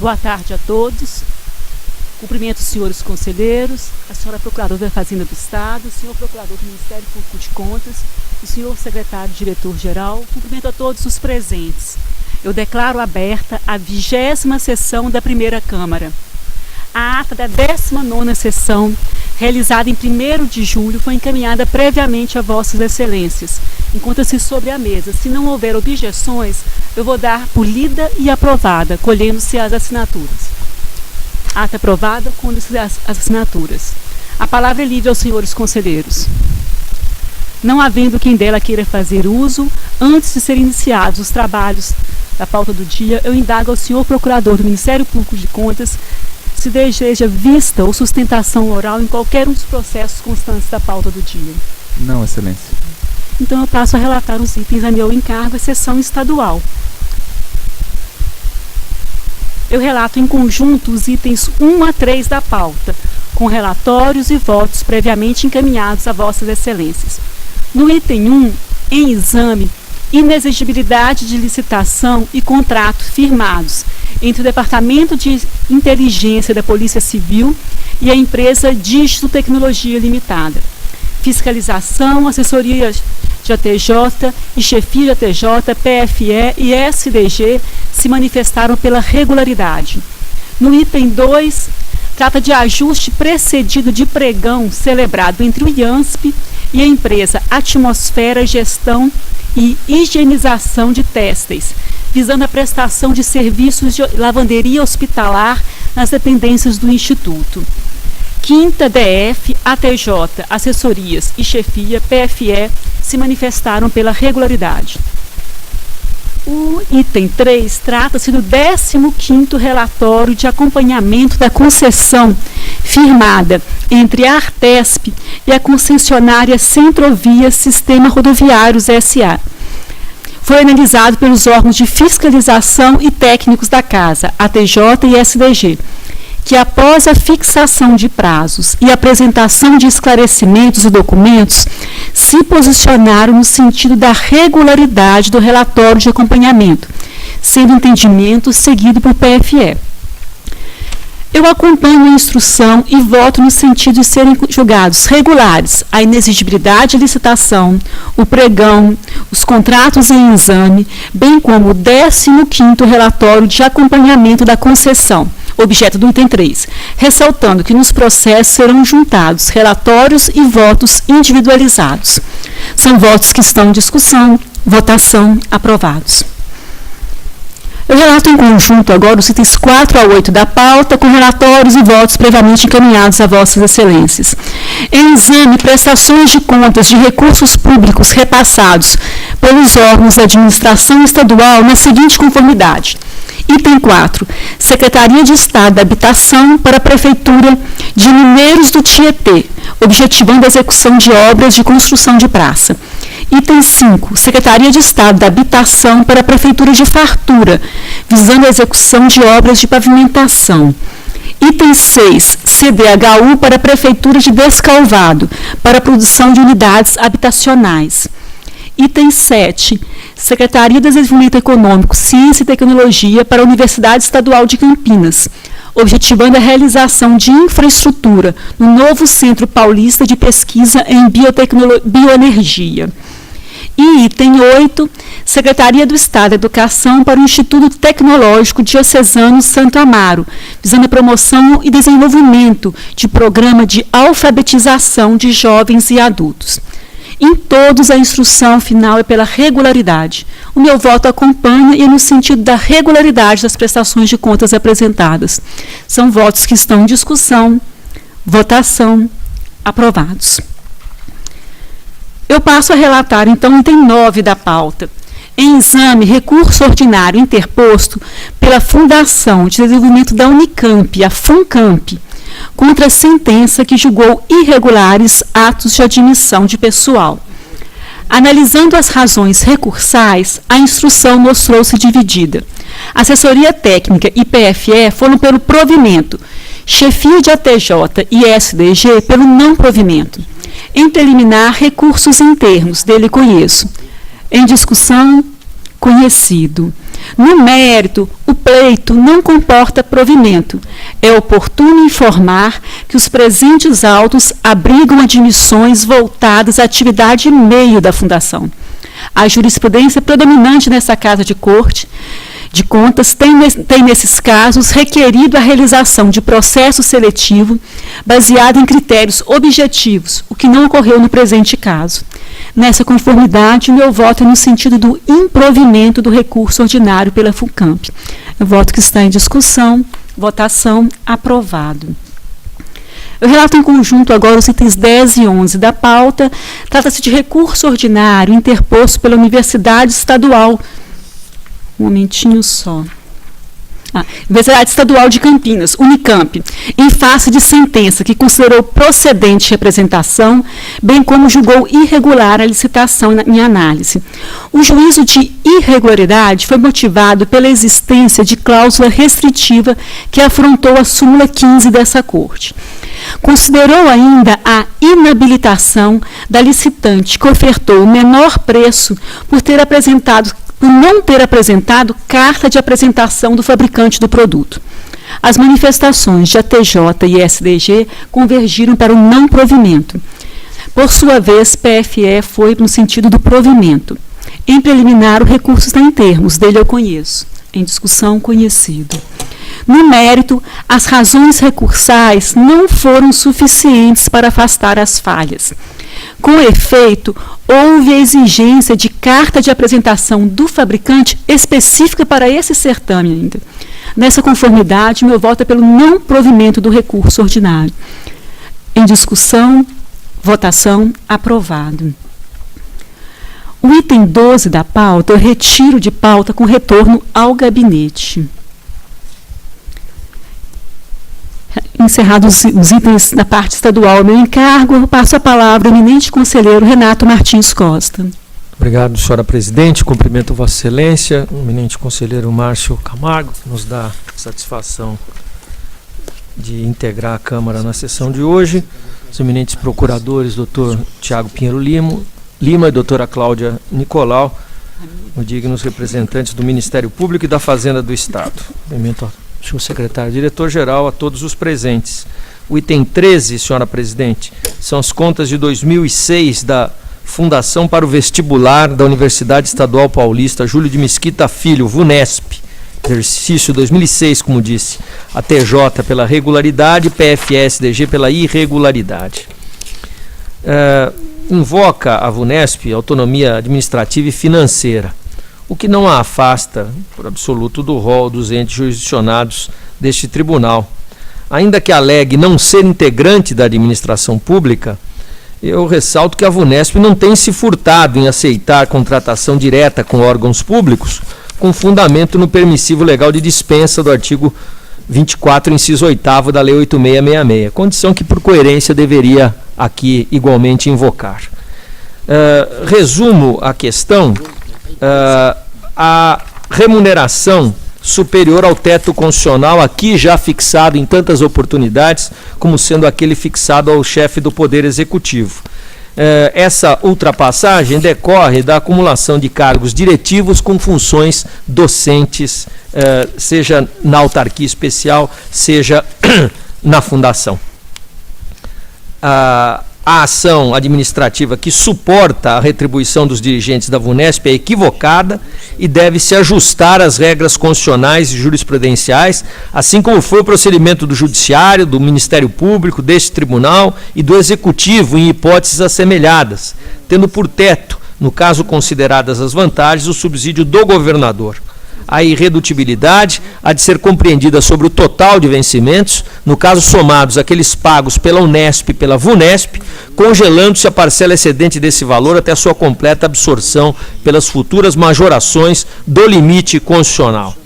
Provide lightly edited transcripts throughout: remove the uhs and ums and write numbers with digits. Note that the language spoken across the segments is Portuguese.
Boa tarde a todos. Cumprimento os senhores conselheiros, a senhora Procuradora da Fazenda do Estado, o senhor Procurador do Ministério Público de Contas, o senhor Secretário-Diretor-Geral. Cumprimento a todos os presentes. Eu declaro aberta a 20ª sessão da Primeira Câmara. A ata da 19ª sessão, realizada em 1º de julho, foi encaminhada previamente a Vossas Excelências. Encontra-se sobre a mesa. Se não houver objeções, eu vou dar por lida e aprovada, colhendo-se as assinaturas. Ata aprovada, colhendo-se as assinaturas. A palavra é livre aos senhores conselheiros. Não havendo quem dela queira fazer uso, antes de serem iniciados os trabalhos da pauta do dia, eu indago ao senhor Procurador do Ministério Público de Contas se deseja vista ou sustentação oral em qualquer um dos processos constantes da pauta do dia. Não, Excelência. Então eu passo a relatar os itens a meu encargo, sessão estadual. Eu relato em conjunto os itens 1 a 3 da pauta, com relatórios e votos previamente encaminhados a Vossas Excelências. No item 1, em exame, inexigibilidade de licitação e contrato firmados entre o Departamento de Inteligência da Polícia Civil e a empresa Dígito Tecnologia Limitada. Fiscalização, assessoria de ATJ e chefia de ATJ, PFE e SDG se manifestaram pela regularidade. No item 2, trata de ajuste precedido de pregão celebrado entre o IANSP e a empresa Atmosfera Gestão e Higienização de Têxteis, visando a prestação de serviços de lavanderia hospitalar nas dependências do Instituto. 5ª DF, ATJ, assessorias e chefia, PFE, se manifestaram pela regularidade. O item 3 trata-se do 15º relatório de acompanhamento da concessão firmada entre a Artesp e a concessionária Centrovias Sistema Rodoviários S.A. Foi analisado pelos órgãos de fiscalização e técnicos da Casa, ATJ e SDG, que após a fixação de prazos e apresentação de esclarecimentos e documentos, se posicionaram no sentido da regularidade do relatório de acompanhamento, sendo entendimento seguido por PFE. Eu acompanho a instrução e voto no sentido de serem julgados regulares a inexigibilidade de licitação, o pregão, os contratos em exame, bem como o 15º relatório de acompanhamento da concessão, objeto do item 3, ressaltando que nos processos serão juntados relatórios e votos individualizados. São votos que estão em discussão, votação, aprovados. Eu relato em conjunto agora os itens 4 a 8 da pauta, com relatórios e votos previamente encaminhados a Vossas Excelências. Em exame, prestações de contas de recursos públicos repassados pelos órgãos da administração estadual na seguinte conformidade. Item 4. Secretaria de Estado da Habitação para a Prefeitura de Mineiros do Tietê, objetivando a execução de obras de construção de praça. Item 5. Secretaria de Estado da Habitação para a Prefeitura de Fartura, visando a execução de obras de pavimentação. Item 6. CDHU para a Prefeitura de Descalvado, para a produção de unidades habitacionais. Item 7. Secretaria de Desenvolvimento Econômico, Ciência e Tecnologia para a Universidade Estadual de Campinas, objetivando a realização de infraestrutura no novo Centro Paulista de Pesquisa em Bioenergia. E item 8, Secretaria do Estado da Educação para o Instituto Tecnológico Diocesano Santo Amaro, visando a promoção e desenvolvimento de programa de alfabetização de jovens e adultos. Em todos, a instrução final é pela regularidade. O meu voto acompanha e é no sentido da regularidade das prestações de contas apresentadas. São votos que estão em discussão, votação, aprovados. Eu passo a relatar, então, o item 9 da pauta. Em exame, recurso ordinário interposto pela Fundação de Desenvolvimento da Unicamp, a FUNCAMP, contra a sentença que julgou irregulares atos de admissão de pessoal. Analisando as razões recursais, a instrução mostrou-se dividida. Assessoria técnica e PFE foram pelo provimento, chefia de ATJ e SDG pelo não provimento. Em preliminar, recursos internos, dele conheço. Em discussão, conhecido. No mérito, o pleito não comporta provimento. É oportuno informar que os presentes autos abrigam admissões voltadas à atividade e meio da Fundação. A jurisprudência predominante nessa Casa de Corte de Contas tem, nesses casos, requerido a realização de processo seletivo baseado em critérios objetivos, o que não ocorreu no presente caso. Nessa conformidade, meu voto é no sentido do improvimento do recurso ordinário pela FUNCAMP. O voto que está em discussão, votação, aprovado. Eu relato em conjunto agora os itens 10 e 11 da pauta. Trata-se de recurso ordinário interposto pela Universidade Estadual. Um momentinho só. Universidade Estadual de Campinas, Unicamp, em face de sentença que considerou procedente representação, bem como julgou irregular a licitação em análise. O juízo de irregularidade foi motivado pela existência de cláusula restritiva que afrontou a súmula 15 dessa Corte. Considerou ainda a inabilitação da licitante que ofertou o menor preço por não ter apresentado carta de apresentação do fabricante do produto. As manifestações de ATJ e SDG convergiram para o não provimento. Por sua vez, PFE foi no sentido do provimento. Em preliminar, o recurso está em termos, dele eu conheço. Em discussão, conhecido. No mérito, as razões recursais não foram suficientes para afastar as falhas. Com efeito, houve a exigência de carta de apresentação do fabricante específica para esse certame ainda. Nessa conformidade, meu voto é pelo não provimento do recurso ordinário. Em discussão, votação, aprovado. O item 12 da pauta, eu retiro de pauta com retorno ao gabinete. Encerrados os itens da parte estadual, meu encargo, eu passo a palavra ao eminente conselheiro Renato Martins Costa. Obrigado, senhora presidente. Cumprimento Vossa Excelência, o eminente conselheiro Márcio Camargo, que nos dá satisfação de integrar a Câmara na sessão de hoje. Os eminentes procuradores, doutor Tiago Pinheiro Lima e doutora Cláudia Nicolau, os dignos representantes do Ministério Público e da Fazenda do Estado. Cumprimento ao secretário-diretor-geral, a todos os presentes. O item 13, senhora presidente, são as contas de 2006 da Fundação para o Vestibular da Universidade Estadual Paulista Júlio de Mesquita Filho, VUNESP, exercício 2006, como disse, a TJ pela regularidade, PFSDG pela irregularidade. Invoca a VUNESP autonomia administrativa e financeira, o que não a afasta, por absoluto, do rol dos entes jurisdicionados deste tribunal. Ainda que alegue não ser integrante da administração pública, eu ressalto que a VUNESP não tem se furtado em aceitar contratação direta com órgãos públicos, com fundamento no permissivo legal de dispensa do artigo 24, inciso 8º da Lei 8666, condição que, por coerência, deveria aqui igualmente invocar. Resumo a questão. A remuneração superior ao teto constitucional, aqui já fixado em tantas oportunidades, como sendo aquele fixado ao chefe do Poder Executivo. Essa ultrapassagem decorre da acumulação de cargos diretivos com funções docentes, seja na autarquia especial, seja na fundação. A ação administrativa que suporta a retribuição dos dirigentes da VUNESP é equivocada e deve se ajustar às regras constitucionais e jurisprudenciais, assim como foi o procedimento do Judiciário, do Ministério Público, deste Tribunal e do Executivo em hipóteses assemelhadas, tendo por teto, no caso consideradas as vantagens, o subsídio do governador. A irredutibilidade há de ser compreendida sobre o total de vencimentos, no caso somados aqueles pagos pela Unesp e pela VUNESP, congelando-se a parcela excedente desse valor até a sua completa absorção pelas futuras majorações do limite constitucional.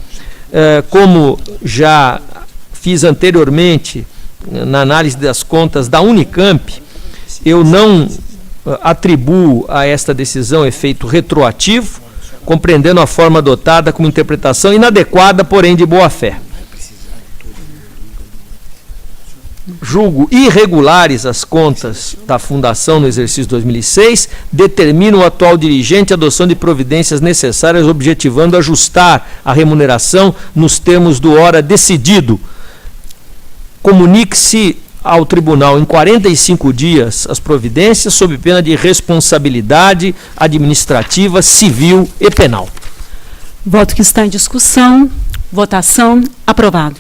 Como já fiz anteriormente na análise das contas da Unicamp, eu não atribuo a esta decisão efeito retroativo, compreendendo a forma adotada como interpretação inadequada, porém de boa-fé. julgo irregulares as contas da Fundação no exercício 2006, determino o atual dirigente a adoção de providências necessárias objetivando ajustar a remuneração nos termos do ora decidido. Comunique-se ao tribunal em 45 dias as providências sob pena de responsabilidade administrativa, civil e penal. Voto que está em discussão. Votação. Aprovado.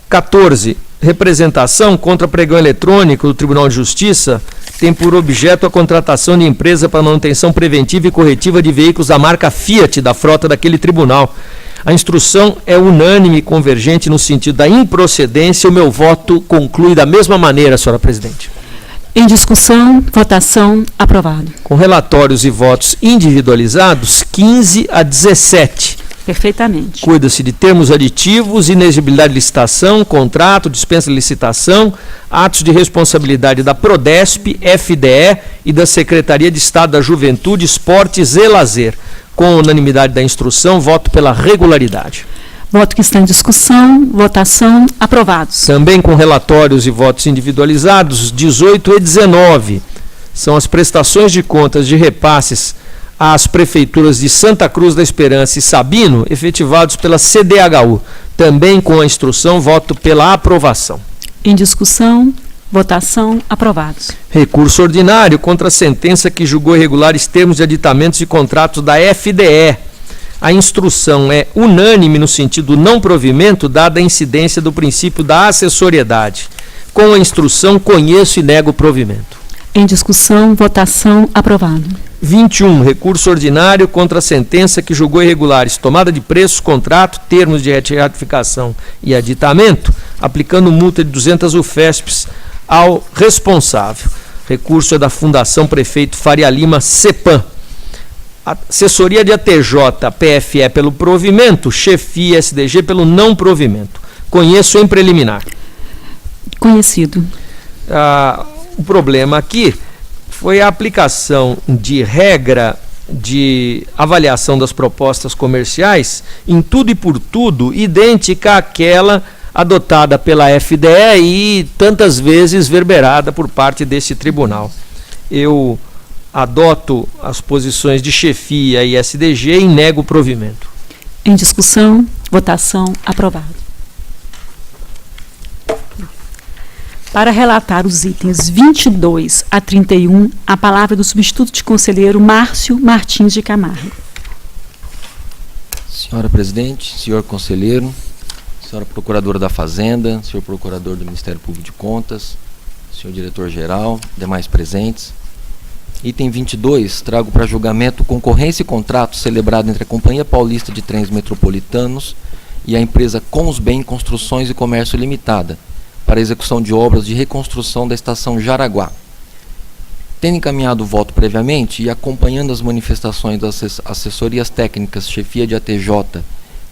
14. Representação contra pregão eletrônico do Tribunal de Justiça tem por objeto a contratação de empresa para manutenção preventiva e corretiva de veículos da marca Fiat da frota daquele tribunal. A instrução é unânime e convergente no sentido da improcedência. O meu voto conclui da mesma maneira, senhora presidente. Em discussão, votação. Aprovado. Com relatórios e votos individualizados, 15 a 17. Perfeitamente. Cuida-se de termos aditivos, inexigibilidade de licitação, contrato, dispensa de licitação, atos de responsabilidade da Prodesp, FDE e da Secretaria de Estado da Juventude, Esportes e Lazer. Com unanimidade da instrução, voto pela regularidade. Voto que está em discussão, votação. Aprovados. Também com relatórios e votos individualizados, 18 e 19. São as prestações de contas de repasses às prefeituras de Santa Cruz da Esperança e Sabino, efetivados pela CDHU. Também com a instrução, voto pela aprovação. Em discussão, votação. Aprovados. Recurso ordinário contra a sentença que julgou irregulares termos de aditamentos e contratos da FDE. A instrução é unânime no sentido do não provimento, dada a incidência do princípio da assessoriedade. Com a instrução, conheço e nego o provimento. Em discussão, votação. Aprovado. 21. Recurso ordinário contra a sentença que julgou irregulares tomada de preços, contrato, termos de ratificação e aditamento, aplicando multa de 200 UFESPs ao responsável. Recurso é da Fundação Prefeito Faria Lima, CEPAM. Assessoria de ATJ, PFE pelo provimento, chefia SDG pelo não provimento. Conheço em preliminar. Conhecido. O problema aqui foi a aplicação de regra de avaliação das propostas comerciais em tudo e por tudo idêntica àquela adotada pela FDE e tantas vezes verberada por parte desse tribunal. Eu adoto as posições de chefia e SDG e nego o provimento. Em discussão, votação. Aprovado. Para relatar os itens 22 a 31, a palavra do substituto de conselheiro Márcio Martins de Camargo. Senhora presidente, senhor conselheiro, senhora procuradora da Fazenda, senhor procurador do Ministério Público de Contas, senhor diretor-geral, demais presentes. Item 22, trago para julgamento concorrência e contrato celebrado entre a Companhia Paulista de Trens Metropolitanos e a empresa Consbem Construções e Comércio Limitada, para execução de obras de reconstrução da estação Jaraguá. Tendo encaminhado o voto previamente e acompanhando as manifestações das assessorias técnicas, chefia de ATJ,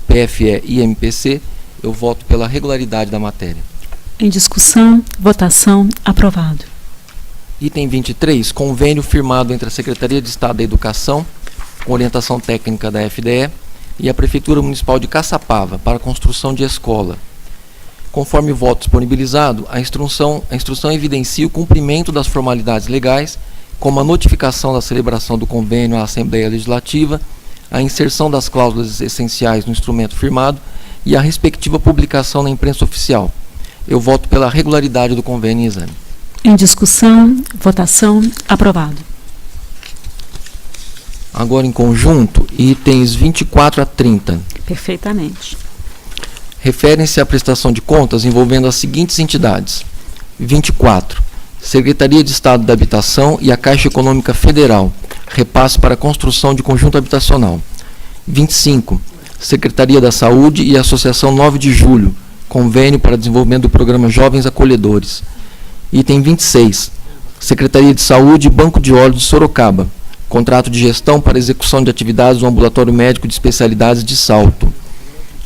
PFE e MPC, eu voto pela regularidade da matéria. Em discussão, votação. Aprovado. Item 23, convênio firmado entre a Secretaria de Estado da Educação, com orientação técnica da FDE, e a Prefeitura Municipal de Caçapava, para a construção de escola. Conforme o voto disponibilizado, a instrução evidencia o cumprimento das formalidades legais, como a notificação da celebração do convênio à Assembleia Legislativa, a inserção das cláusulas essenciais no instrumento firmado e a respectiva publicação na imprensa oficial. Eu voto pela regularidade do convênio em exame. Em discussão, votação. Aprovado. Agora em conjunto, itens 24 a 30. Perfeitamente. Referem-se à prestação de contas envolvendo as seguintes entidades. 24. Secretaria de Estado da Habitação e a Caixa Econômica Federal, repasse para a construção de conjunto habitacional. 25. Secretaria da Saúde e a Associação 9 de Julho, convênio para desenvolvimento do programa Jovens Acolhedores. Item 26. Secretaria de Saúde e Banco de Olhos de Sorocaba, contrato de gestão para execução de atividades no Ambulatório Médico de Especialidades de Salto.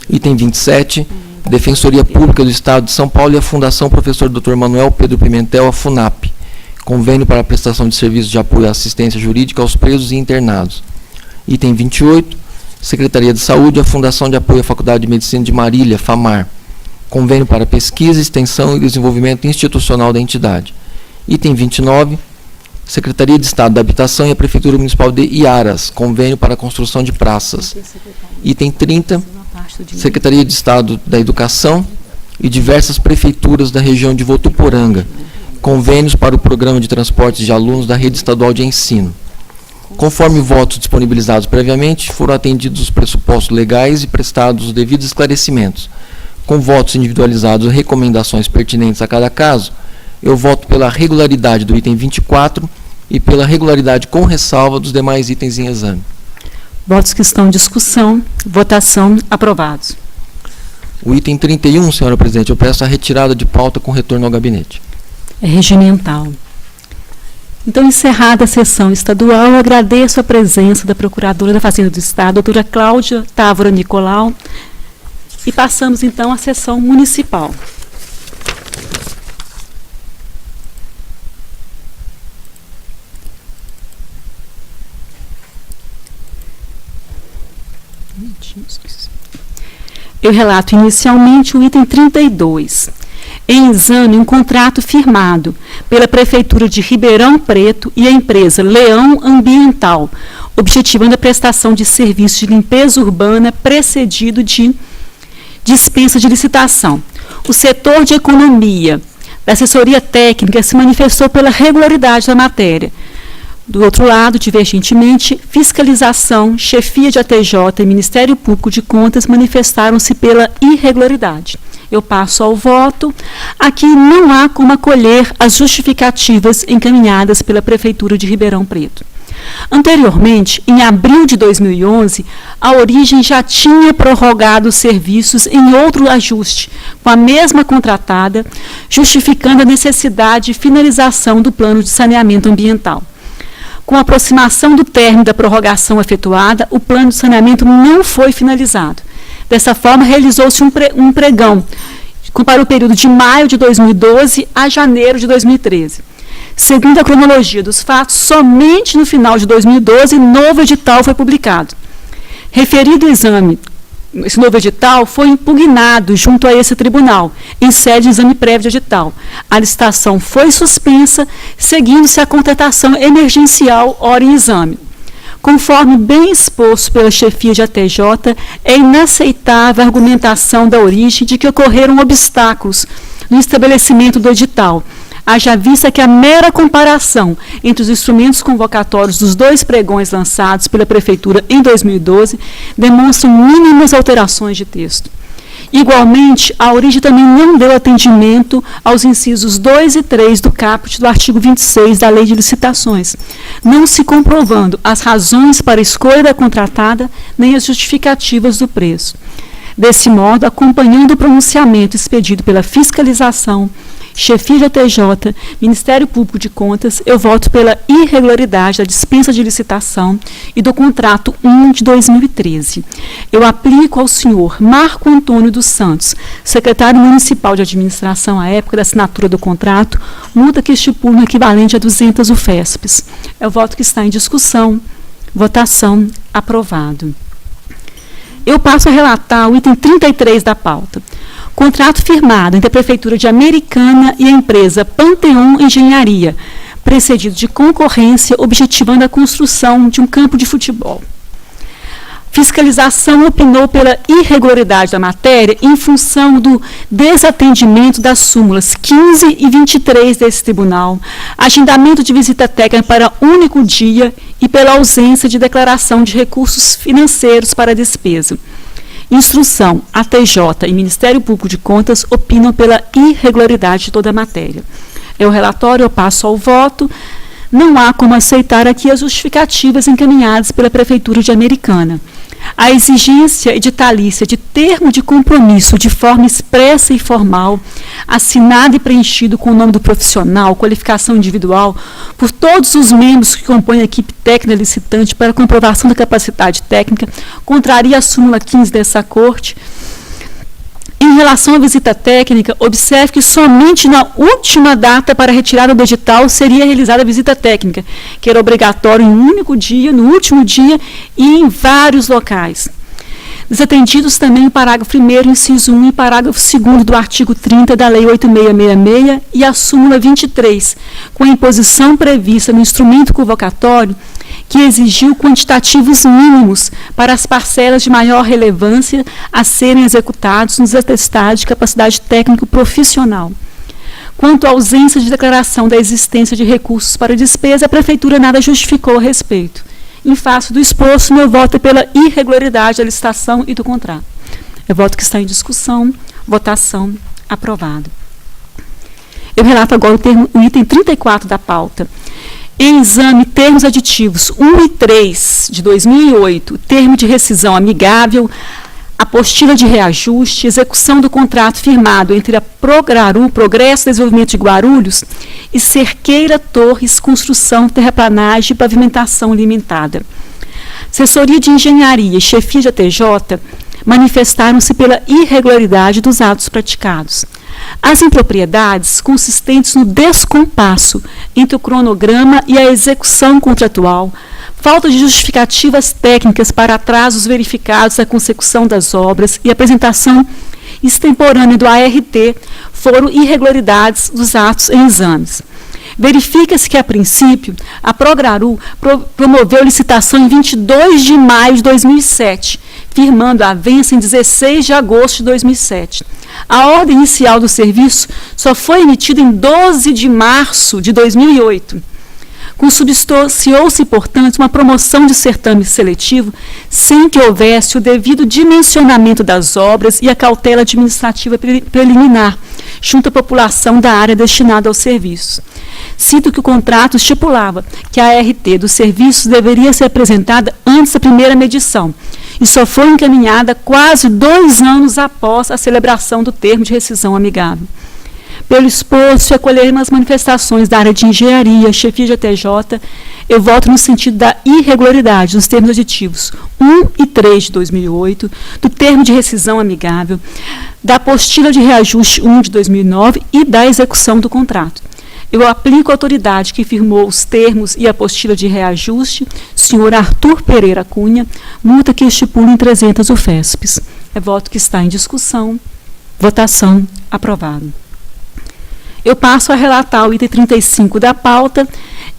Item 27, Defensoria Pública do Estado de São Paulo e a Fundação Professor Dr. Manuel Pedro Pimentel, a FUNAP, convênio para a prestação de serviços de apoio à assistência jurídica aos presos e internados. Item 28, Secretaria de Saúde e a Fundação de Apoio à Faculdade de Medicina de Marília, FAMAR, convênio para pesquisa, extensão e desenvolvimento institucional da entidade. Item 29, Secretaria de Estado da Habitação e a Prefeitura Municipal de Iaras, convênio para a construção de praças. Item 30, Secretaria de Estado da Educação e diversas prefeituras da região de Votuporanga, convênios para o Programa de Transportes de Alunos da Rede Estadual de Ensino. Conforme votos disponibilizados previamente, foram atendidos os pressupostos legais e prestados os devidos esclarecimentos. Com votos individualizados e recomendações pertinentes a cada caso, eu voto pela regularidade do item 24 e pela regularidade com ressalva dos demais itens em exame. Votos que estão em discussão, votação, aprovados. O item 31, senhora presidente, eu peço a retirada de pauta com retorno ao gabinete. É regimental. Então, encerrada a sessão estadual, eu agradeço a presença da Procuradora da Fazenda do Estado, doutora Cláudia Távora Nicolau, e passamos, então, à sessão municipal. Eu relato inicialmente o item 32. Em exame, um contrato firmado pela Prefeitura de Ribeirão Preto e a empresa Leão Ambiental, objetivando a prestação de serviços de limpeza urbana precedido de dispensa de licitação. O setor de economia da assessoria técnica se manifestou pela regularidade da matéria. Do outro lado, divergentemente, fiscalização, chefia de ATJ e Ministério Público de Contas manifestaram-se pela irregularidade. Eu passo ao voto. Aqui não há como acolher as justificativas encaminhadas pela Prefeitura de Ribeirão Preto. Anteriormente, em abril de 2011, a Origem já tinha prorrogado os serviços em outro ajuste, com a mesma contratada, justificando a necessidade de finalização do plano de saneamento ambiental. Com a aproximação do término da prorrogação efetuada, o plano de saneamento não foi finalizado. Dessa forma, realizou-se um pregão para o período de maio de 2012 a janeiro de 2013. Segundo a cronologia dos fatos, somente no final de 2012, novo edital foi publicado. Referido exame, esse novo edital foi impugnado junto a esse tribunal, em sede de exame prévio de edital. A licitação foi suspensa, seguindo-se a contratação emergencial hora em exame. Conforme bem exposto pela chefia de ATJ, é inaceitável a argumentação da Origem de que ocorreram obstáculos no estabelecimento do edital, haja vista que a mera comparação entre os instrumentos convocatórios dos dois pregões lançados pela Prefeitura em 2012 demonstram mínimas alterações de texto. Igualmente, a Origem também não deu atendimento aos incisos 2 e 3 do caput do artigo 26 da Lei de Licitações, não se comprovando as razões para a escolha da contratada nem as justificativas do preço. Desse modo, acompanhando o pronunciamento expedido pela fiscalização, chefia de ATJ, Ministério Público de Contas, eu voto pela irregularidade da dispensa de licitação e do contrato 1 de 2013. Eu aplico ao senhor Marco Antônio dos Santos, secretário municipal de administração à época da assinatura do contrato, multa que estipula o equivalente a 200 UFESPs. É o voto que está em discussão. Votação aprovado. Eu passo a relatar o item 33 da pauta. Contrato firmado entre a Prefeitura de Americana e a empresa Panteon Engenharia, precedido de concorrência, objetivando a construção de um campo de futebol. Fiscalização opinou pela irregularidade da matéria em função do desatendimento das súmulas 15 e 23 desse tribunal, agendamento de visita técnica para único dia e pela ausência de declaração de recursos financeiros para a despesa. Instrução, ATJ e Ministério Público de Contas opinam pela irregularidade de toda a matéria. É o relatório, eu passo ao voto. Não há como aceitar aqui as justificativas encaminhadas pela Prefeitura de Americana. A exigência editalícia de termo de compromisso de forma expressa e formal, assinado e preenchido com o nome do profissional, qualificação individual, por todos os membros que compõem a equipe técnica licitante para comprovação da capacidade técnica, contraria a súmula 15 dessa Corte. Em relação à visita técnica, observe que somente na última data para a retirada do edital seria realizada a visita técnica, que era obrigatório em um único dia, no último dia e em vários locais. Desatendidos também o parágrafo 1º, inciso 1 e parágrafo 2º do artigo 30 da Lei 8666 e a súmula 23, com a imposição prevista no instrumento convocatório, que exigiu quantitativos mínimos para as parcelas de maior relevância a serem executados nos atestados de capacidade técnico-profissional. Quanto à ausência de declaração da existência de recursos para despesa, a Prefeitura nada justificou a respeito. Em face do exposto, meu voto é pela irregularidade da licitação e do contrato. É voto que está em discussão, votação, aprovado. Eu relato agora o item 34 da pauta. Em exame, termos aditivos 1 e 3 de 2008, termo de rescisão amigável, apostila de reajuste, execução do contrato firmado entre a Prograru, Progresso e Desenvolvimento de Guarulhos, e Cerqueira Torres, Construção, Terraplanagem e Pavimentação Limitada. Assessoria de Engenharia e Chefia de ATJ manifestaram-se pela irregularidade dos atos praticados. As impropriedades consistentes no descompasso entre o cronograma e a execução contratual, falta de justificativas técnicas para atrasos verificados na consecução das obras e apresentação extemporânea do ART foram irregularidades dos atos em exames. Verifica-se que, a princípio, a Prograru promoveu licitação em 22 de maio de 2007, firmando a avença em 16 de agosto de 2007. A ordem inicial do serviço só foi emitida em 12 de março de 2008. Consubstanciou-se, portanto, uma promoção de certame seletivo sem que houvesse o devido dimensionamento das obras e a cautela administrativa preliminar, junto à população da área destinada ao serviço. Cito que o contrato estipulava que a ART do serviço deveria ser apresentada antes da primeira medição e só foi encaminhada quase 2 anos após a celebração do termo de rescisão amigável. Pelo exposto e acolhermos as manifestações da área de engenharia, chefia de ATJ, eu voto no sentido da irregularidade dos termos aditivos 1 e 3 de 2008, do termo de rescisão amigável, da apostila de reajuste 1 de 2009 e da execução do contrato. Eu aplico a autoridade que firmou os termos e a apostila de reajuste, senhor Arthur Pereira Cunha, multa que estipula em 300 UFESPs. É voto que está em discussão. Votação aprovado. Eu passo a relatar o item 35 da pauta.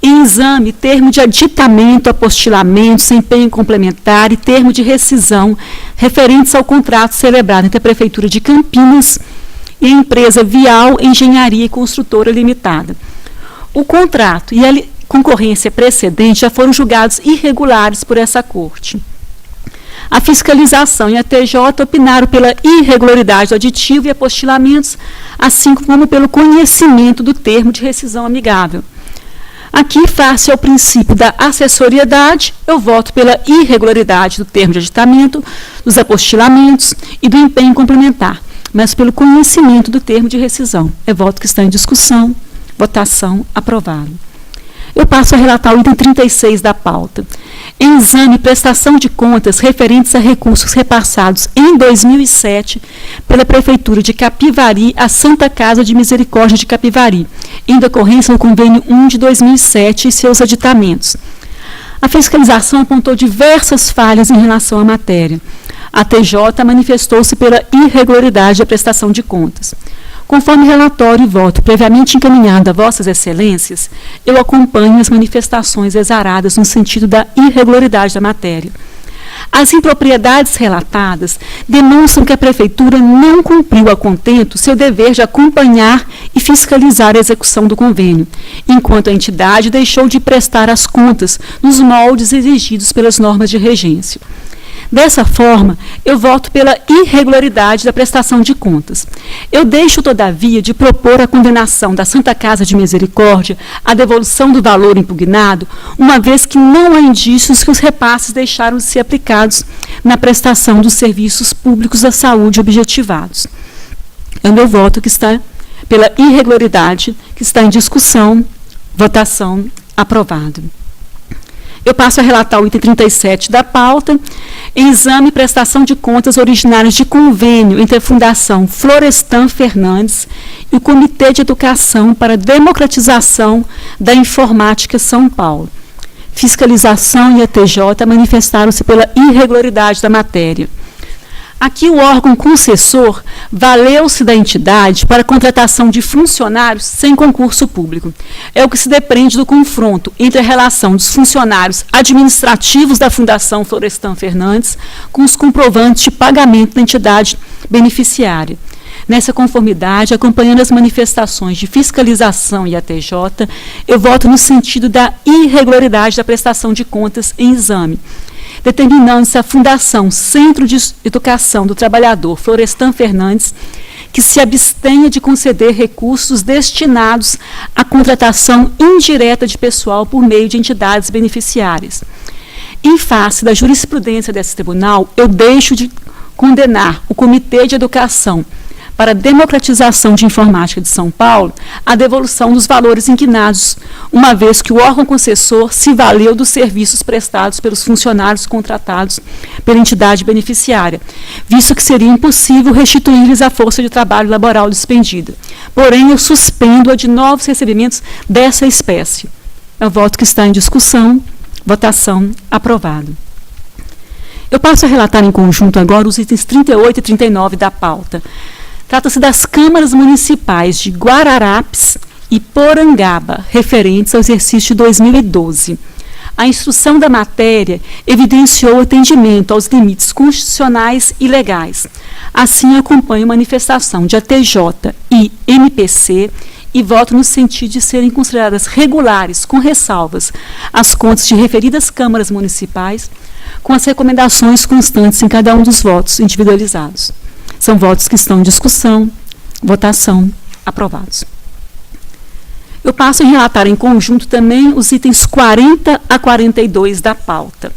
Em exame, termo de aditamento, apostilamento, desempenho complementar e termo de rescisão referentes ao contrato celebrado entre a Prefeitura de Campinas e a empresa Vial Engenharia e Construtora Limitada. O contrato e a concorrência precedente já foram julgados irregulares por essa Corte. A fiscalização e a TJ opinaram pela irregularidade do aditivo e apostilamentos, assim como pelo conhecimento do termo de rescisão amigável. Aqui, face ao princípio da acessoriedade, eu voto pela irregularidade do termo de aditamento, dos apostilamentos e do empenho complementar, mas pelo conhecimento do termo de rescisão. É voto que está em discussão. Votação aprovado. Eu passo a relatar o item 36 da pauta. Em exame, prestação de contas referentes a recursos repassados em 2007 pela Prefeitura de Capivari à Santa Casa de Misericórdia de Capivari, em decorrência do convênio 1 de 2007 e seus aditamentos. A fiscalização apontou diversas falhas em relação à matéria. A TJ manifestou-se pela irregularidade da prestação de contas. Conforme relatório e voto previamente encaminhado a Vossas Excelências, eu acompanho as manifestações exaradas no sentido da irregularidade da matéria. As impropriedades relatadas demonstram que a Prefeitura não cumpriu a contento seu dever de acompanhar e fiscalizar a execução do convênio, enquanto a entidade deixou de prestar as contas nos moldes exigidos pelas normas de regência. Dessa forma, eu voto pela irregularidade da prestação de contas. Eu deixo, todavia, de propor a condenação da Santa Casa de Misericórdia à devolução do valor impugnado, uma vez que não há indícios que os repasses deixaram de ser aplicados na prestação dos serviços públicos da saúde objetivados. É o meu voto que está pela irregularidade, que está em discussão. Votação aprovado. Eu passo a relatar o item 37 da pauta. Em exame e prestação de contas originárias de convênio entre a Fundação Florestan Fernandes e o Comitê de Educação para a Democratização da Informática São Paulo. Fiscalização e a TJ manifestaram-se pela irregularidade da matéria. Aqui o órgão concessor valeu-se da entidade para a contratação de funcionários sem concurso público. É o que se depreende do confronto entre a relação dos funcionários administrativos da Fundação Florestan Fernandes com os comprovantes de pagamento da entidade beneficiária. Nessa conformidade, acompanhando as manifestações de fiscalização e ATJ, eu voto no sentido da irregularidade da prestação de contas em exame, determinando-se a Fundação Centro de Educação do Trabalhador Florestan Fernandes que se abstenha de conceder recursos destinados à contratação indireta de pessoal por meio de entidades beneficiárias. Em face da jurisprudência desse tribunal, eu deixo de condenar o Comitê de Educação para a Democratização de Informática de São Paulo a devolução dos valores inquinados, uma vez que o órgão concessor se valeu dos serviços prestados pelos funcionários contratados pela entidade beneficiária, visto que seria impossível restituir-lhes a força de trabalho laboral despendida. Porém, eu suspendo-a de novos recebimentos dessa espécie. É o voto que está em discussão. Votação aprovado. Eu passo a relatar em conjunto agora os itens 38 e 39 da pauta. Trata-se das câmaras municipais de Guararapes e Porangaba, referentes ao exercício de 2012. A instrução da matéria evidenciou o atendimento aos limites constitucionais e legais. Assim, acompanho manifestação de ATJ e MPC e voto no sentido de serem consideradas regulares, com ressalvas, as contas de referidas câmaras municipais, com as recomendações constantes em cada um dos votos individualizados. São votos que estão em discussão, votação, aprovados. Eu passo a relatar em conjunto também os itens 40 a 42 da pauta.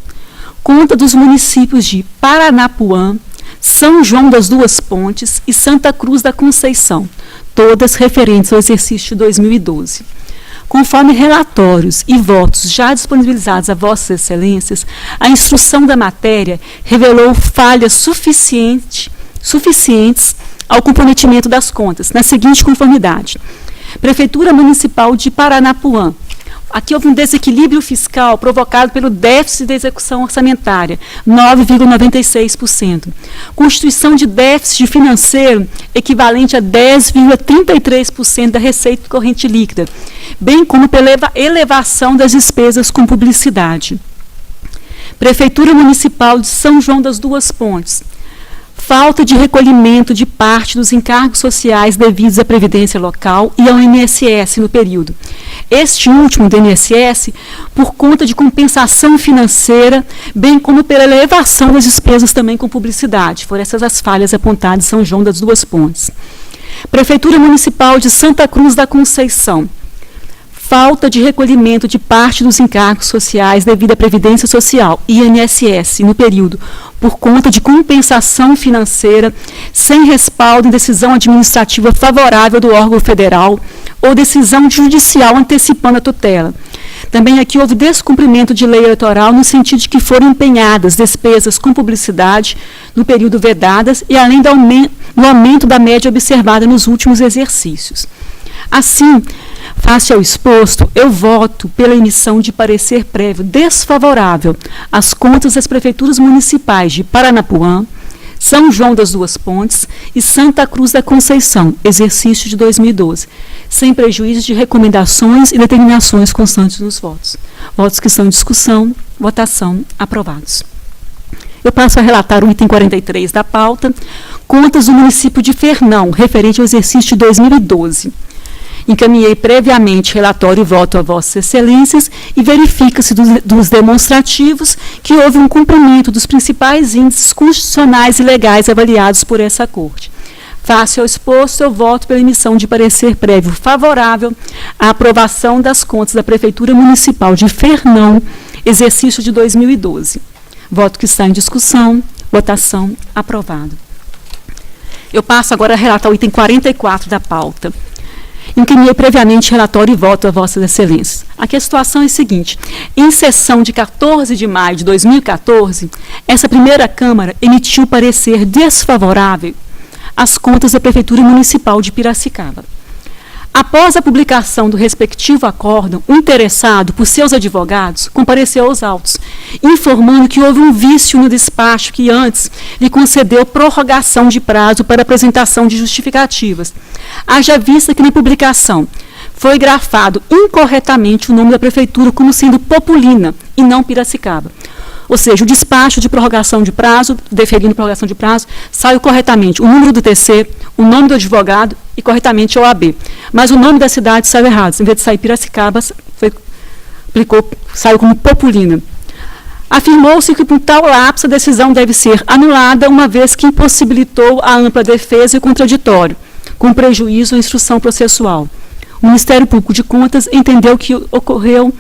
Conta dos municípios de Paranapuã, São João das Duas Pontes e Santa Cruz da Conceição, todas referentes ao exercício de 2012. Conforme relatórios e votos já disponibilizados a Vossas Excelências, a instrução da matéria revelou falhas suficientes ao comprometimento das contas, na seguinte conformidade. Prefeitura Municipal de Paranapuã. Aqui houve um desequilíbrio fiscal provocado pelo déficit da execução orçamentária, 9,96%. Constituição de déficit financeiro equivalente a 10,33% da receita corrente líquida, bem como pela elevação das despesas com publicidade. Prefeitura Municipal de São João das Duas Pontes. Falta de recolhimento de parte dos encargos sociais devidos à Previdência Local e ao INSS no período. Este último do INSS por conta de compensação financeira, bem como pela elevação das despesas também com publicidade. Foram essas as falhas apontadas em São João das Duas Pontes. Prefeitura Municipal de Santa Cruz da Conceição. Falta de recolhimento de parte dos encargos sociais devido à Previdência Social e INSS no período, por conta de compensação financeira sem respaldo em decisão administrativa favorável do órgão federal ou decisão judicial antecipando a tutela. Também aqui houve descumprimento de lei eleitoral no sentido de que foram empenhadas despesas com publicidade no período vedadas e além do aumento da média observada nos últimos exercícios. Assim, face ao exposto, eu voto pela emissão de parecer prévio desfavorável às contas das prefeituras municipais de Paranapuã, São João das Duas Pontes e Santa Cruz da Conceição, exercício de 2012, sem prejuízo de recomendações e determinações constantes nos votos. Votos que estão em discussão, votação, aprovados. Eu passo a relatar o item 43 da pauta, contas do município de Fernão, referente ao exercício de 2012. Encaminhei previamente relatório e voto a Vossas Excelências e verifica-se dos demonstrativos que houve um cumprimento dos principais índices constitucionais e legais avaliados por essa Corte. Face ao exposto, eu voto pela emissão de parecer prévio favorável à aprovação das contas da Prefeitura Municipal de Fernão, exercício de 2012. Voto que está em discussão, votação aprovado. Eu passo agora a relatar o item 44 da pauta. Encaminhei previamente relatório e voto a Vossas Excelências. Aqui a situação é a seguinte: em sessão de 14 de maio de 2014, essa primeira Câmara emitiu parecer desfavorável às contas da Prefeitura Municipal de Piracicaba. Após a publicação do respectivo acórdão, o interessado, por seus advogados, compareceu aos autos, informando que houve um vício no despacho que antes lhe concedeu prorrogação de prazo para apresentação de justificativas. Haja vista que na publicação foi grafado incorretamente o nome da prefeitura como sendo Populina e não Piracicaba. Ou seja, o despacho de prorrogação de prazo, deferindo prorrogação de prazo, saiu corretamente o número do TC, o nome do advogado e corretamente a OAB. Mas o nome da cidade saiu errado. Em vez de sair Piracicaba, saiu como Populina. Afirmou-se que, por tal lapso, a decisão deve ser anulada, uma vez que impossibilitou a ampla defesa e o contraditório, com prejuízo à instrução processual. O Ministério Público de Contas entendeu que ocorreu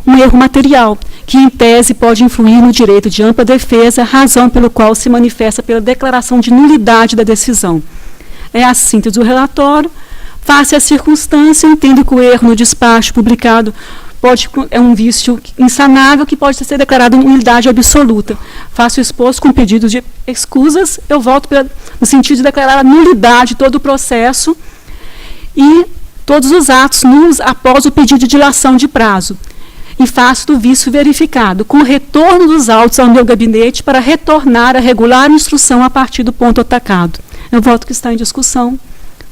um erro material, que em tese pode influir no direito de ampla defesa, razão pelo qual se manifesta pela declaração de nulidade da decisão. É a síntese do relatório. Face à circunstância, entendo que o erro no despacho publicado é um vício insanável que pode ser declarado nulidade absoluta. Faço exposto com pedido de excusas, eu volto no sentido de declarar a nulidade de todo o processo e todos os atos nulos após o pedido de dilação de prazo. Em face do vício verificado, com o retorno dos autos ao meu gabinete para retornar a regular instrução a partir do ponto atacado. Eu voto que está em discussão.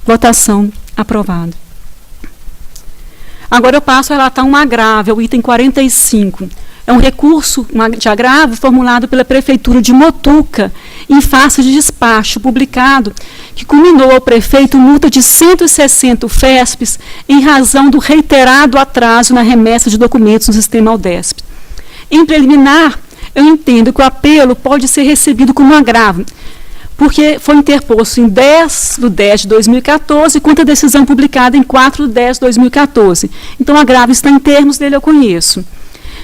Votação aprovada. Agora eu passo a relatar um agravo, o item 45. É um recurso de agravo formulado pela Prefeitura de Motuca, em face de despacho publicado, que culminou ao prefeito multa de 160 FESPs em razão do reiterado atraso na remessa de documentos no sistema Aldesp. Em preliminar, eu entendo que o apelo pode ser recebido como agravo, porque foi interposto em 10/10 de 2014, contra a decisão publicada em 4/10 de 2014. Então, o agravo está em termos dele, eu conheço.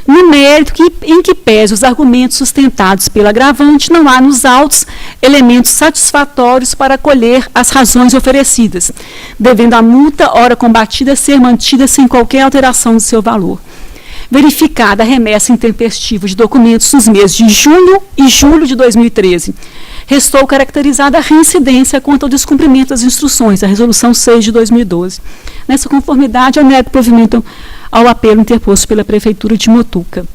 No mérito em que pese os argumentos sustentados pela agravante, não há nos autos elementos satisfatórios para acolher as razões oferecidas, devendo a multa, ora combatida, ser mantida sem qualquer alteração de seu valor. Verificada a remessa intempestiva de documentos nos meses de junho e julho de 2013, restou caracterizada a reincidência quanto ao descumprimento das instruções, a Resolução 6 de 2012. Nessa conformidade, eu nego provimento ao apelo interposto pela Prefeitura de Motuca.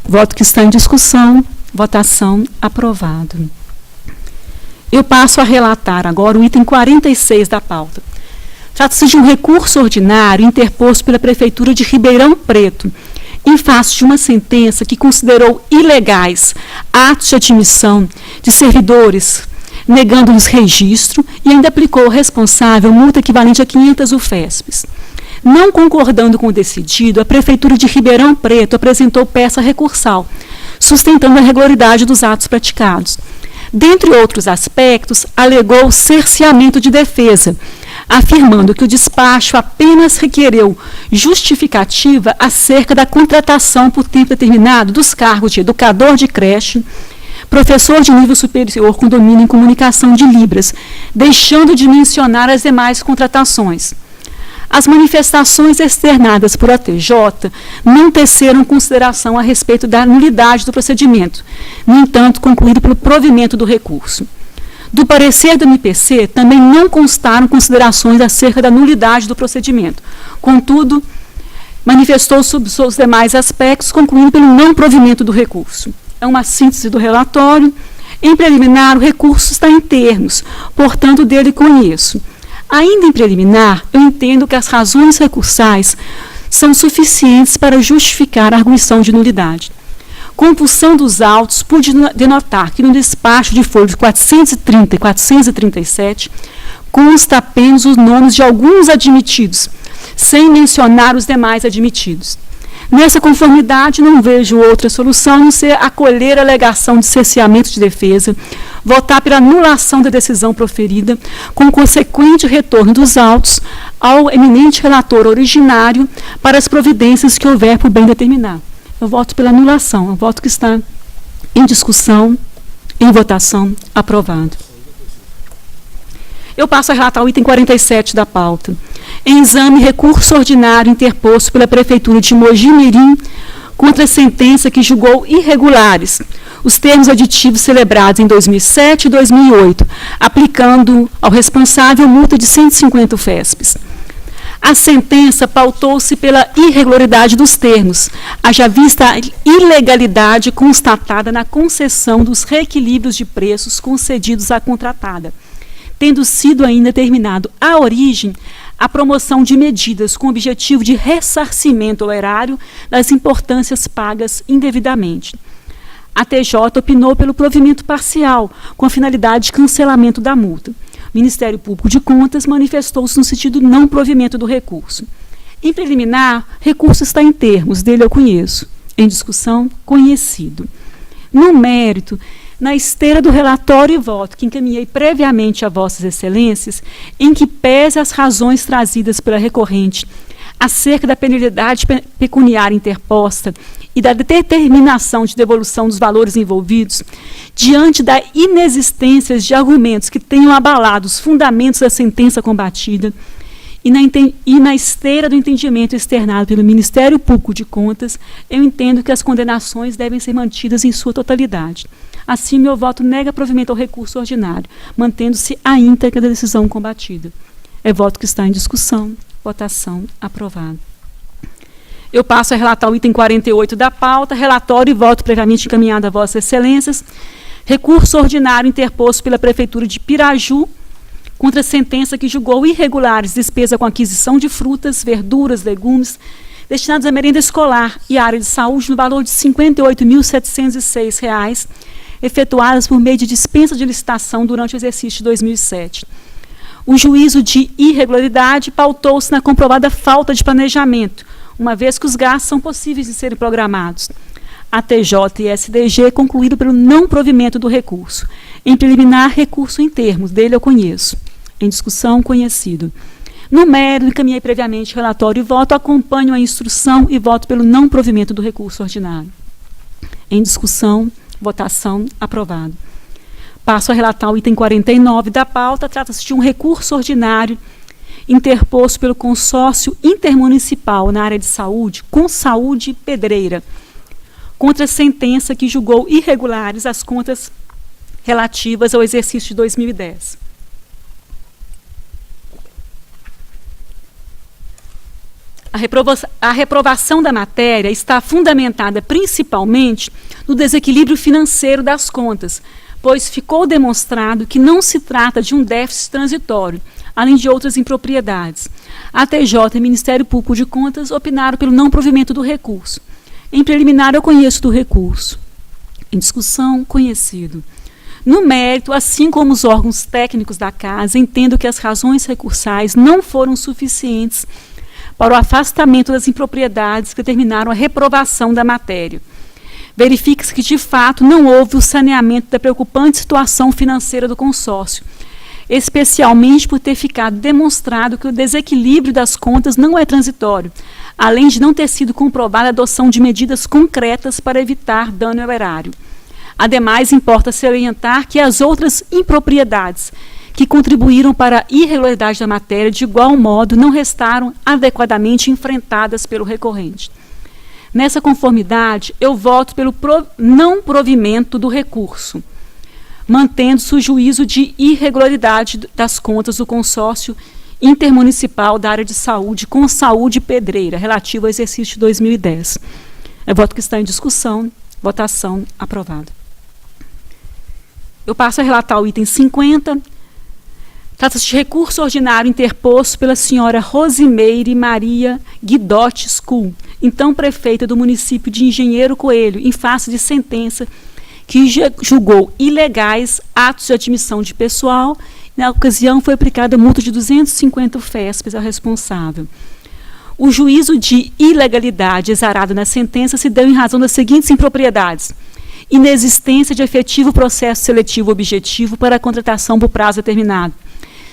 Voto que está em discussão. Votação aprovado. Eu passo a relatar agora o item 46 da pauta. Trata-se de um recurso ordinário interposto pela Prefeitura de Ribeirão Preto, em face de uma sentença que considerou ilegais atos de admissão de servidores, negando-lhes registro, e ainda aplicou ao responsável multa equivalente a 500 UFESPs. Não concordando com o decidido, a Prefeitura de Ribeirão Preto apresentou peça recursal, sustentando a regularidade dos atos praticados. Dentre outros aspectos, alegou cerceamento de defesa, afirmando que o despacho apenas requereu justificativa acerca da contratação por tempo determinado dos cargos de educador de creche, professor de nível superior com domínio em comunicação de Libras, deixando de mencionar as demais contratações. As manifestações externadas por ATJ não teceram consideração a respeito da nulidade do procedimento, no entanto, concluído pelo provimento do recurso. Do parecer do MPC, também não constaram considerações acerca da nulidade do procedimento. Contudo, manifestou sobre os demais aspectos, concluindo pelo não provimento do recurso. É uma síntese do relatório. Em preliminar, o recurso está em termos, portanto, dele conheço. Ainda em preliminar, eu entendo que as razões recursais são suficientes para justificar a arguição de nulidade. Compulsão dos autos, pude denotar que no despacho de folhas 430 e 437 consta apenas os nomes de alguns admitidos, sem mencionar os demais admitidos. Nessa conformidade, não vejo outra solução a não ser acolher a alegação de cerceamento de defesa, votar pela anulação da decisão proferida, com consequente retorno dos autos ao eminente relator originário para as providências que houver por bem determinar. Eu voto pela anulação, eu voto que está em discussão, em votação, aprovado. Eu passo a relatar o item 47 da pauta. Em exame, recurso ordinário interposto pela Prefeitura de Mogi-mirim contra a sentença que julgou irregulares os termos aditivos celebrados em 2007 e 2008, aplicando ao responsável multa de 150 FESPs. A sentença pautou-se pela irregularidade dos termos, haja vista a ilegalidade constatada na concessão dos reequilíbrios de preços concedidos à contratada, tendo sido ainda determinado a origem a promoção de medidas com o objetivo de ressarcimento ao erário das importâncias pagas indevidamente. A TJ opinou pelo provimento parcial, com a finalidade de cancelamento da multa. O Ministério Público de Contas manifestou-se no sentido de não provimento do recurso. Em preliminar, recurso está em termos, dele eu conheço. Em discussão, conhecido. No mérito, na esteira do relatório e voto que encaminhei previamente a Vossas Excelências, em que pese as razões trazidas pela recorrente acerca da penalidade pecuniária interposta e da determinação de devolução dos valores envolvidos, diante da inexistência de argumentos que tenham abalado os fundamentos da sentença combatida e na esteira do entendimento externado pelo Ministério Público de Contas, eu entendo que as condenações devem ser mantidas em sua totalidade. Assim, meu voto nega provimento ao recurso ordinário, mantendo-se a íntegra da decisão combatida. É voto que está em discussão. Votação aprovada. Eu passo a relatar o item 48 da pauta, relatório e voto previamente encaminhado a Vossas Excelências. Recurso ordinário interposto pela Prefeitura de Piraju contra a sentença que julgou irregulares despesa com aquisição de frutas, verduras, legumes destinados à merenda escolar e à área de saúde no valor de R$ 58.706, efetuadas por meio de dispensa de licitação durante o exercício de 2007. O juízo de irregularidade pautou-se na comprovada falta de planejamento, uma vez que os gastos são possíveis de serem programados. A TJ e SDG concluíram pelo não provimento do recurso. Em preliminar, recurso em termos, dele eu conheço. Em discussão, conhecido. No mérito, encaminhei previamente relatório e voto, acompanho a instrução e voto pelo não provimento do recurso ordinário. Em discussão, votação, aprovado. Passo a relatar o item 49 da pauta. Trata-se de um recurso ordinário interposto pelo consórcio intermunicipal na área de saúde, Consaúde Pedreira, contra a sentença que julgou irregulares as contas relativas ao exercício de 2010. A reprovação da matéria está fundamentada principalmente no desequilíbrio financeiro das contas, pois ficou demonstrado que não se trata de um déficit transitório, além de outras impropriedades. A TJ e o Ministério Público de Contas opinaram pelo não provimento do recurso. Em preliminar, eu conheço do recurso. Em discussão, conhecido. No mérito, assim como os órgãos técnicos da Casa, entendo que as razões recursais não foram suficientes para o afastamento das impropriedades que determinaram a reprovação da matéria. Verifica-se que, de fato, não houve o saneamento da preocupante situação financeira do consórcio, especialmente por ter ficado demonstrado que o desequilíbrio das contas não é transitório, além de não ter sido comprovada a adoção de medidas concretas para evitar dano ao erário. Ademais, importa salientar que as outras impropriedades que contribuíram para a irregularidade da matéria, de igual modo, não restaram adequadamente enfrentadas pelo recorrente. Nessa conformidade, eu voto pelo não provimento do recurso, mantendo-se o juízo de irregularidade das contas do consórcio intermunicipal da área de saúde, Consaúde Pedreira, relativo ao exercício de 2010. É voto que está em discussão. Votação aprovada. Eu passo a relatar o item 50. Trata-se de recurso ordinário interposto pela senhora Rosimeire Maria Guidotti School, então prefeita do município de Engenheiro Coelho, em face de sentença que julgou ilegais atos de admissão de pessoal. Na ocasião, foi aplicada multa de 250 UFESPs ao responsável. O juízo de ilegalidade exarado na sentença se deu em razão das seguintes impropriedades: inexistência de efetivo processo seletivo objetivo para a contratação por prazo determinado,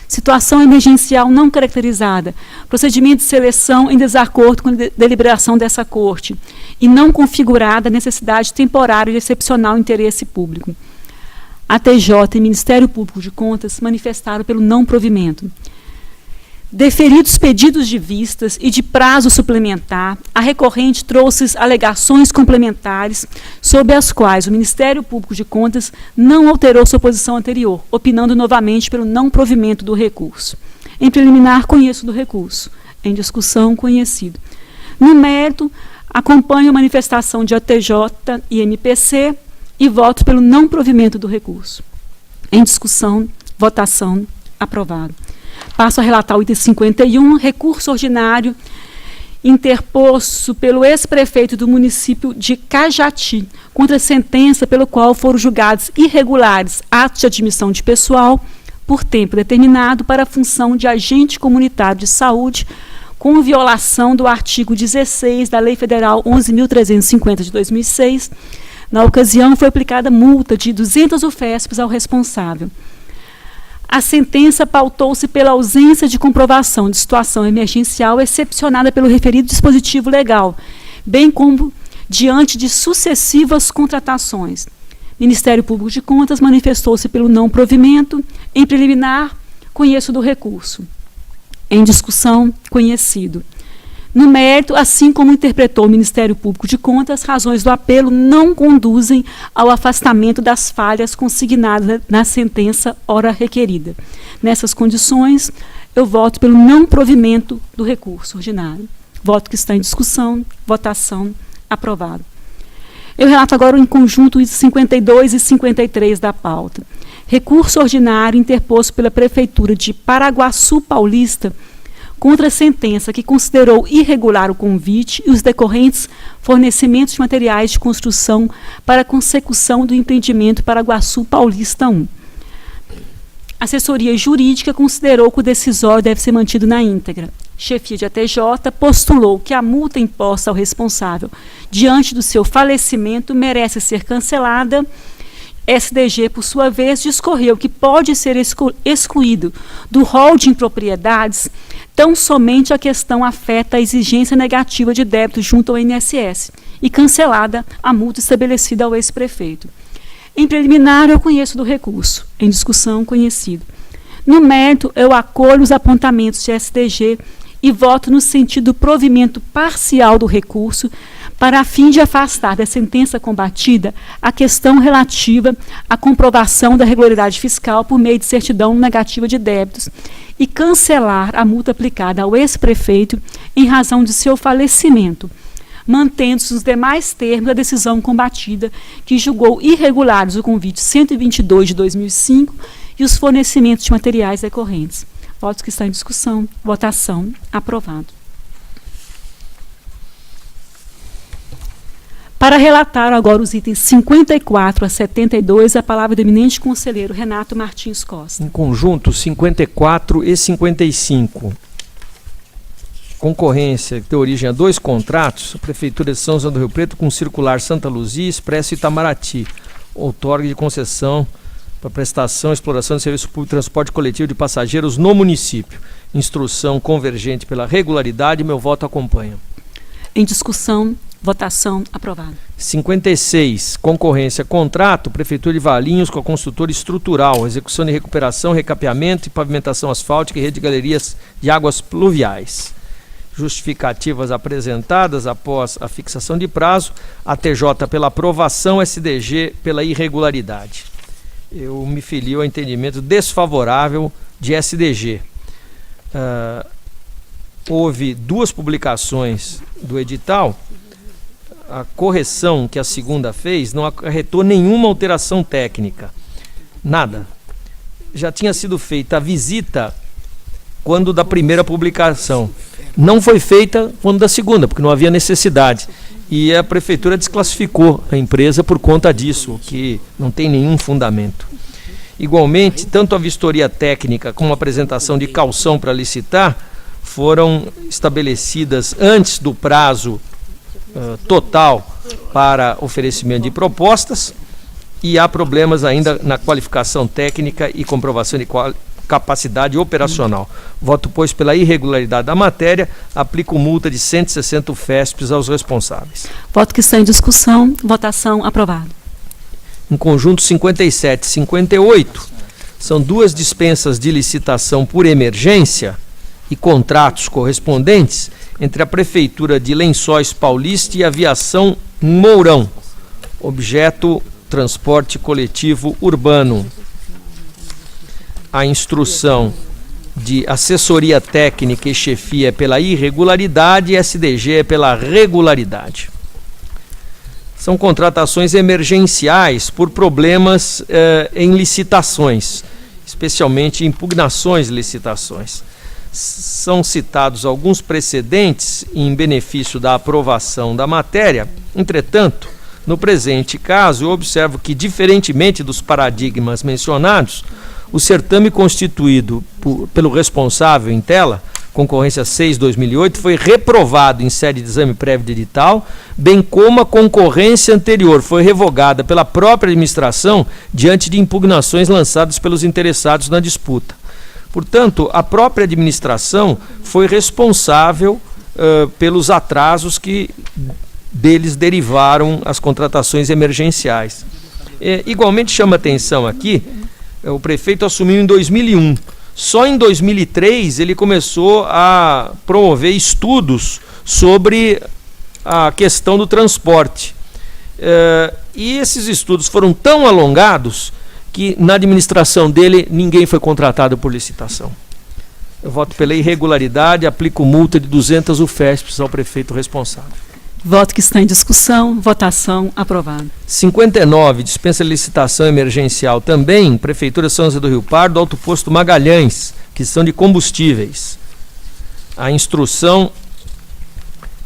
situação emergencial não caracterizada, procedimento de seleção em desacordo com a deliberação dessa Corte e não configurada a necessidade temporária de excepcional interesse público. A TJ e Ministério Público de Contas manifestaram pelo não provimento. Deferidos pedidos de vistas e de prazo suplementar, a recorrente trouxe alegações complementares sobre as quais o Ministério Público de Contas não alterou sua posição anterior, opinando novamente pelo não provimento do recurso. Em preliminar, conheço do recurso. Em discussão, conhecido. No mérito, acompanho a manifestação de ATJ e MPC e voto pelo não provimento do recurso. Em discussão, votação, aprovado. Passo a relatar o item 51, recurso ordinário interposto pelo ex-prefeito do município de Cajati contra a sentença pelo qual foram julgados irregulares atos de admissão de pessoal por tempo determinado para a função de agente comunitário de saúde, com violação do artigo 16 da Lei Federal 11.350 de 2006. Na ocasião, foi aplicada multa de 200 UFESPs ao responsável. A sentença pautou-se pela ausência de comprovação de situação emergencial excepcionada pelo referido dispositivo legal, bem como diante de sucessivas contratações. Ministério Público de Contas manifestou-se pelo não provimento. Em preliminar, conheço do recurso. Em discussão, conhecido. No mérito, assim como interpretou o Ministério Público de Contas, razões do apelo não conduzem ao afastamento das falhas consignadas na sentença ora requerida. Nessas condições, eu voto pelo não provimento do recurso ordinário. Voto que está em discussão, votação, aprovado. Eu relato agora em conjunto os 52 e 53 da pauta. Recurso ordinário interposto pela Prefeitura de Paraguaçu Paulista contra a sentença que considerou irregular o convite e os decorrentes fornecimentos de materiais de construção para a consecução do empreendimento Paraguaçu Paulista 1. A assessoria jurídica considerou que o decisório deve ser mantido na íntegra. Chefia de ATJ postulou que a multa imposta ao responsável diante do seu falecimento merece ser cancelada. SDG, por sua vez, discorreu que pode ser excluído do rol de impropriedades tão somente a questão afeta a exigência negativa de débito junto ao INSS e cancelada a multa estabelecida ao ex-prefeito. Em preliminar, eu conheço do recurso. Em discussão, conhecido. No mérito, eu acolho os apontamentos de SDG e voto no sentido do provimento parcial do recurso para a fim de afastar da sentença combatida a questão relativa à comprovação da regularidade fiscal por meio de certidão negativa de débitos e cancelar a multa aplicada ao ex-prefeito em razão de seu falecimento, mantendo-se os demais termos da decisão combatida, que julgou irregulares o convite 122 de 2005 e os fornecimentos de materiais decorrentes. Votos que estão em discussão. Votação. Aprovado. Para relatar agora os itens 54 a 72, a palavra do eminente conselheiro Renato Martins Costa. Em conjunto, 54 e 55. Concorrência que deu origem a 2 contratos, a Prefeitura de São José do Rio Preto com Circular Santa Luzia, Expresso Itamaraty, outorga de concessão para prestação e exploração de serviço público de transporte coletivo de passageiros no município. Instrução convergente pela regularidade, meu voto acompanha. Em discussão, votação, aprovado. 56, concorrência, contrato, Prefeitura de Valinhos com a construtora estrutural, execução de recuperação, recapeamento e pavimentação asfáltica e rede de galerias de águas pluviais. Justificativas apresentadas após a fixação de prazo, ATJ pela aprovação, SDG pela irregularidade. Eu me filio ao entendimento desfavorável de SDG. Houve 2 publicações do edital. A correção que a segunda fez não acarretou nenhuma alteração técnica. Nada. Já tinha sido feita a visita quando da primeira publicação. Não foi feita quando da segunda, porque não havia necessidade. E a Prefeitura desclassificou a empresa por conta disso, que não tem nenhum fundamento. Igualmente, tanto a vistoria técnica como a apresentação de caução para licitar foram estabelecidas antes do prazo total para oferecimento de propostas, e há problemas ainda na qualificação técnica e comprovação de capacidade operacional. Voto, pois, pela irregularidade da matéria, aplico multa de 160 UFESPs aos responsáveis. Voto que está em discussão, votação, aprovado. Em conjunto, 57 e 58, são 2 dispensas de licitação por emergência e contratos correspondentes entre a Prefeitura de Lençóis Paulista e a Aviação Mourão. Objeto, transporte coletivo urbano. A instrução de assessoria técnica e chefia é pela irregularidade e SDG é pela regularidade. São contratações emergenciais por problemas em licitações, especialmente impugnações de licitações. São citados alguns precedentes em benefício da aprovação da matéria. Entretanto, no presente caso, eu observo que, diferentemente dos paradigmas mencionados, o certame constituído pelo responsável em tela, concorrência 6/2008, foi reprovado em sede de exame prévio de edital, bem como a concorrência anterior foi revogada pela própria administração diante de impugnações lançadas pelos interessados na disputa. Portanto, a própria administração foi responsável pelos atrasos que deles derivaram as contratações emergenciais. Igualmente chama atenção aqui, o prefeito assumiu em 2001. Só em 2003 ele começou a promover estudos sobre a questão do transporte. E esses estudos foram tão alongados que na administração dele ninguém foi contratado por licitação. Eu voto pela irregularidade, aplico multa de 200 UFESPs ao prefeito responsável. Voto que está em discussão, votação aprovada. 59, dispensa licitação emergencial também, Prefeitura São José do Rio Pardo, Alto Posto Magalhães, questão de combustíveis. A instrução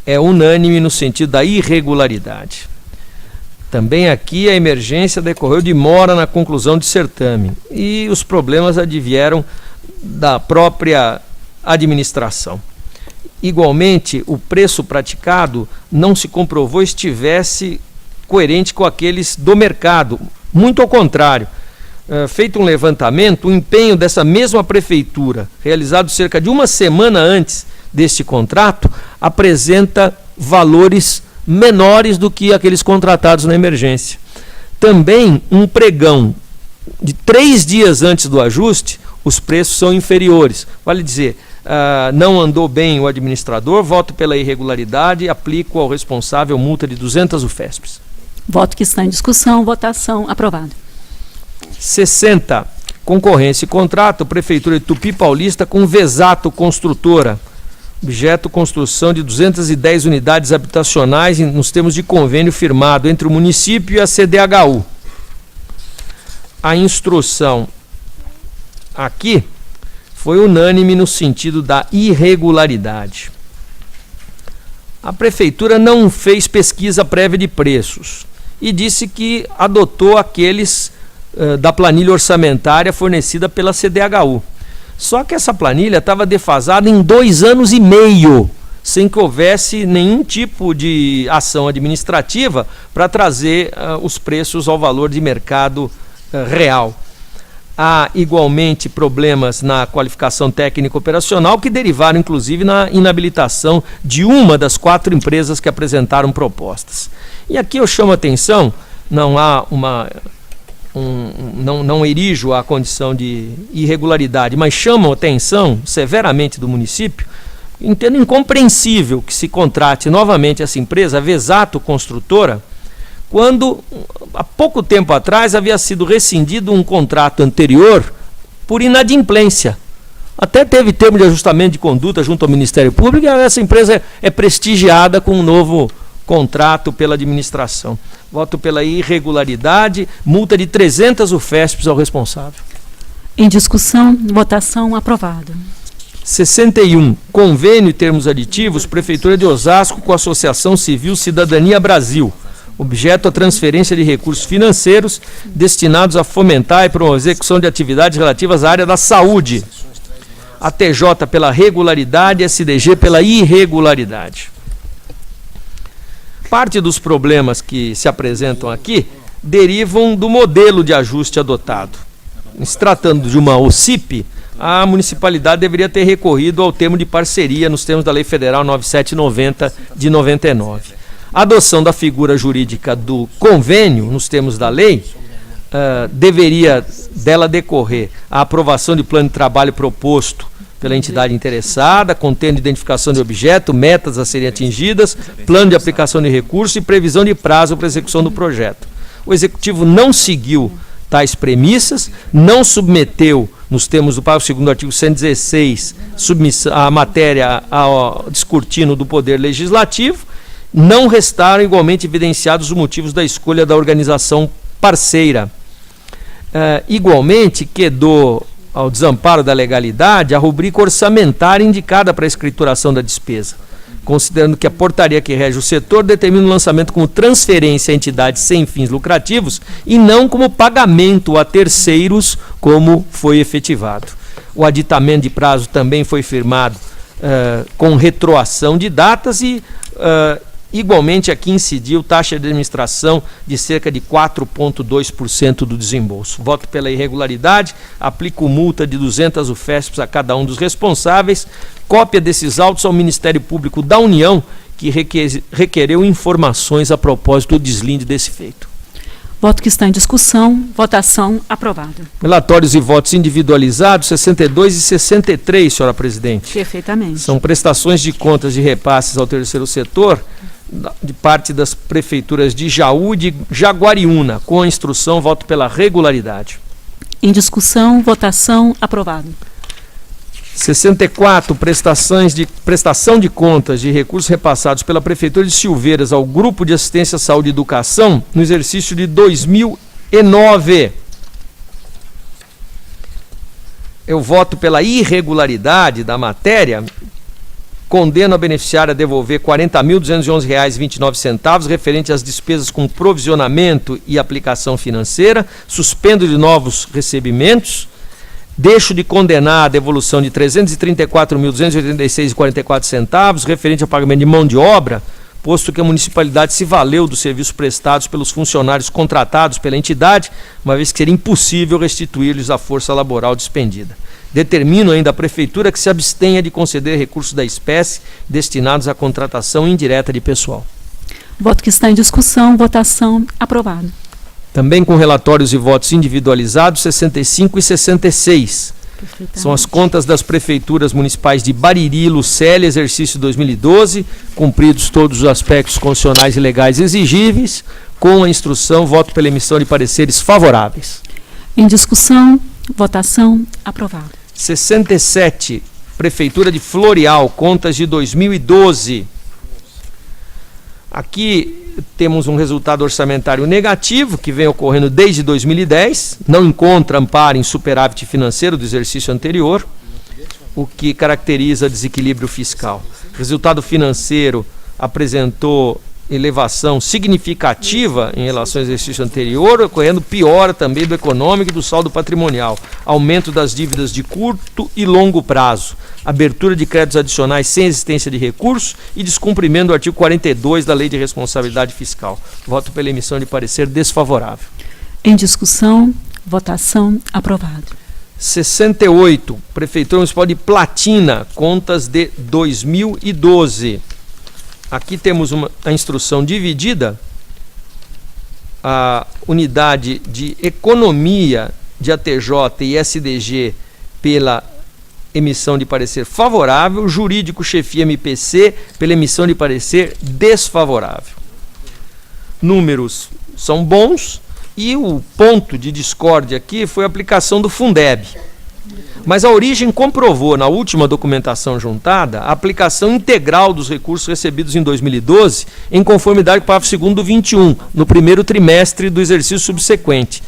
é unânime no sentido da irregularidade. Também aqui a emergência decorreu de mora na conclusão de certame e os problemas advieram da própria administração. Igualmente, o preço praticado não se comprovou estivesse coerente com aqueles do mercado. Muito ao contrário. Feito um levantamento, o empenho dessa mesma prefeitura, realizado cerca de uma semana antes deste contrato, apresenta valores menores do que aqueles contratados na emergência. Também um pregão de 3 dias antes do ajuste, os preços são inferiores. Vale dizer, não andou bem o administrador, voto pela irregularidade e aplico ao responsável multa de 200 UFESPs. Voto que está em discussão, votação aprovada. 60. Concorrência e contrato, Prefeitura de Tupi Paulista com Vesato Construtora. Objeto construção de 210 unidades habitacionais nos termos de convênio firmado entre o município e a CDHU. A instrução aqui foi unânime no sentido da irregularidade. A prefeitura não fez pesquisa prévia de preços e disse que adotou aqueles da planilha orçamentária fornecida pela CDHU. Só que essa planilha estava defasada em 2 anos e meio, sem que houvesse nenhum tipo de ação administrativa para trazer os preços ao valor de mercado real. Há igualmente problemas na qualificação técnica operacional que derivaram inclusive na inabilitação de uma das 4 empresas que apresentaram propostas. E aqui eu chamo a atenção, não há não erijo a condição de irregularidade, mas chamo a atenção severamente do município, entendo incompreensível que se contrate novamente essa empresa, a Vesato Construtora, quando há pouco tempo atrás havia sido rescindido um contrato anterior por inadimplência. Até teve termo de ajustamento de conduta junto ao Ministério Público e essa empresa é prestigiada com um novo contrato pela administração. Voto pela irregularidade, multa de 300 UFESPs ao responsável. Em discussão, votação aprovada. 61. Convênio e termos aditivos, Prefeitura de Osasco com a Associação Civil Cidadania Brasil. Objeto a transferência de recursos financeiros destinados a fomentar e promover a execução de atividades relativas à área da saúde. A TJ pela regularidade e a SDG pela irregularidade. Parte dos problemas que se apresentam aqui derivam do modelo de ajuste adotado. Se tratando de uma OCIP, a municipalidade deveria ter recorrido ao termo de parceria nos termos da Lei Federal 9790 de 99. A adoção da figura jurídica do convênio, nos termos da lei, deveria dela decorrer a aprovação de plano de trabalho proposto pela entidade interessada, contendo identificação de objeto, metas a serem atingidas, plano de aplicação de recursos e previsão de prazo para a execução do projeto. O Executivo não seguiu tais premissas, não submeteu, nos termos do parágrafo 2º do artigo 116, a matéria ao descortino do Poder Legislativo. Não restaram igualmente evidenciados os motivos da escolha da organização parceira. Igualmente, quedou ao desamparo da legalidade a rubrica orçamentária indicada para a escrituração da despesa, considerando que a portaria que rege o setor determina o lançamento como transferência a entidades sem fins lucrativos e não como pagamento a terceiros, como foi efetivado. O aditamento de prazo também foi firmado com retroação de datas e, igualmente, aqui incidiu taxa de administração de cerca de 4,2% do desembolso. Voto pela irregularidade, aplico multa de 200 UFESPs a cada um dos responsáveis, cópia desses autos ao Ministério Público da União, que requereu informações a propósito do deslinde desse feito. Voto que está em discussão, votação aprovada. Relatórios e votos individualizados, 62 e 63, senhora presidente. Perfeitamente. São prestações de contas de repasses ao terceiro setor, de parte das prefeituras de Jaú e de Jaguariúna. Com a instrução, voto pela regularidade. Em discussão, votação aprovada. 64, prestação de contas de recursos repassados pela Prefeitura de Silveiras ao Grupo de Assistência à Saúde e Educação no exercício de 2009. Eu voto pela irregularidade da matéria. Condeno a beneficiária a devolver R$ 40.211,29 referente às despesas com provisionamento e aplicação financeira, suspendo de novos recebimentos, deixo de condenar a devolução de R$ 334.286,44 referente ao pagamento de mão de obra, posto que a municipalidade se valeu dos serviços prestados pelos funcionários contratados pela entidade, uma vez que seria impossível restituir-lhes a força laboral despendida. Determino ainda a Prefeitura que se abstenha de conceder recursos da espécie destinados à contratação indireta de pessoal. Voto que está em discussão, votação aprovada. Também com relatórios e votos individualizados, 65 e 66. São as contas das prefeituras municipais de Bariri e Lucélia, exercício 2012, cumpridos todos os aspectos constitucionais e legais exigíveis. Com a instrução, voto pela emissão de pareceres favoráveis. Em discussão, votação aprovada. 67, Prefeitura de Floreal, contas de 2012. Aqui temos um resultado orçamentário negativo, que vem ocorrendo desde 2010, não encontra amparo em superávit financeiro do exercício anterior, o que caracteriza desequilíbrio fiscal. O resultado financeiro apresentou elevação significativa em relação ao exercício anterior, ocorrendo piora também do econômico e do saldo patrimonial, aumento das dívidas de curto e longo prazo, abertura de créditos adicionais sem existência de recursos e descumprimento do artigo 42 da Lei de Responsabilidade Fiscal. Voto pela emissão de parecer desfavorável. Em discussão, votação aprovada. 68, Prefeitura Municipal de Platina, contas de 2012. Aqui temos a instrução dividida, a unidade de economia de ATJ e SDG pela emissão de parecer favorável, jurídico chefia MPC pela emissão de parecer desfavorável. Números são bons e o ponto de discórdia aqui foi a aplicação do Fundeb. Mas a origem comprovou, na última documentação juntada, a aplicação integral dos recursos recebidos em 2012, em conformidade com o parágrafo 2º do 21, no primeiro trimestre do exercício subsequente,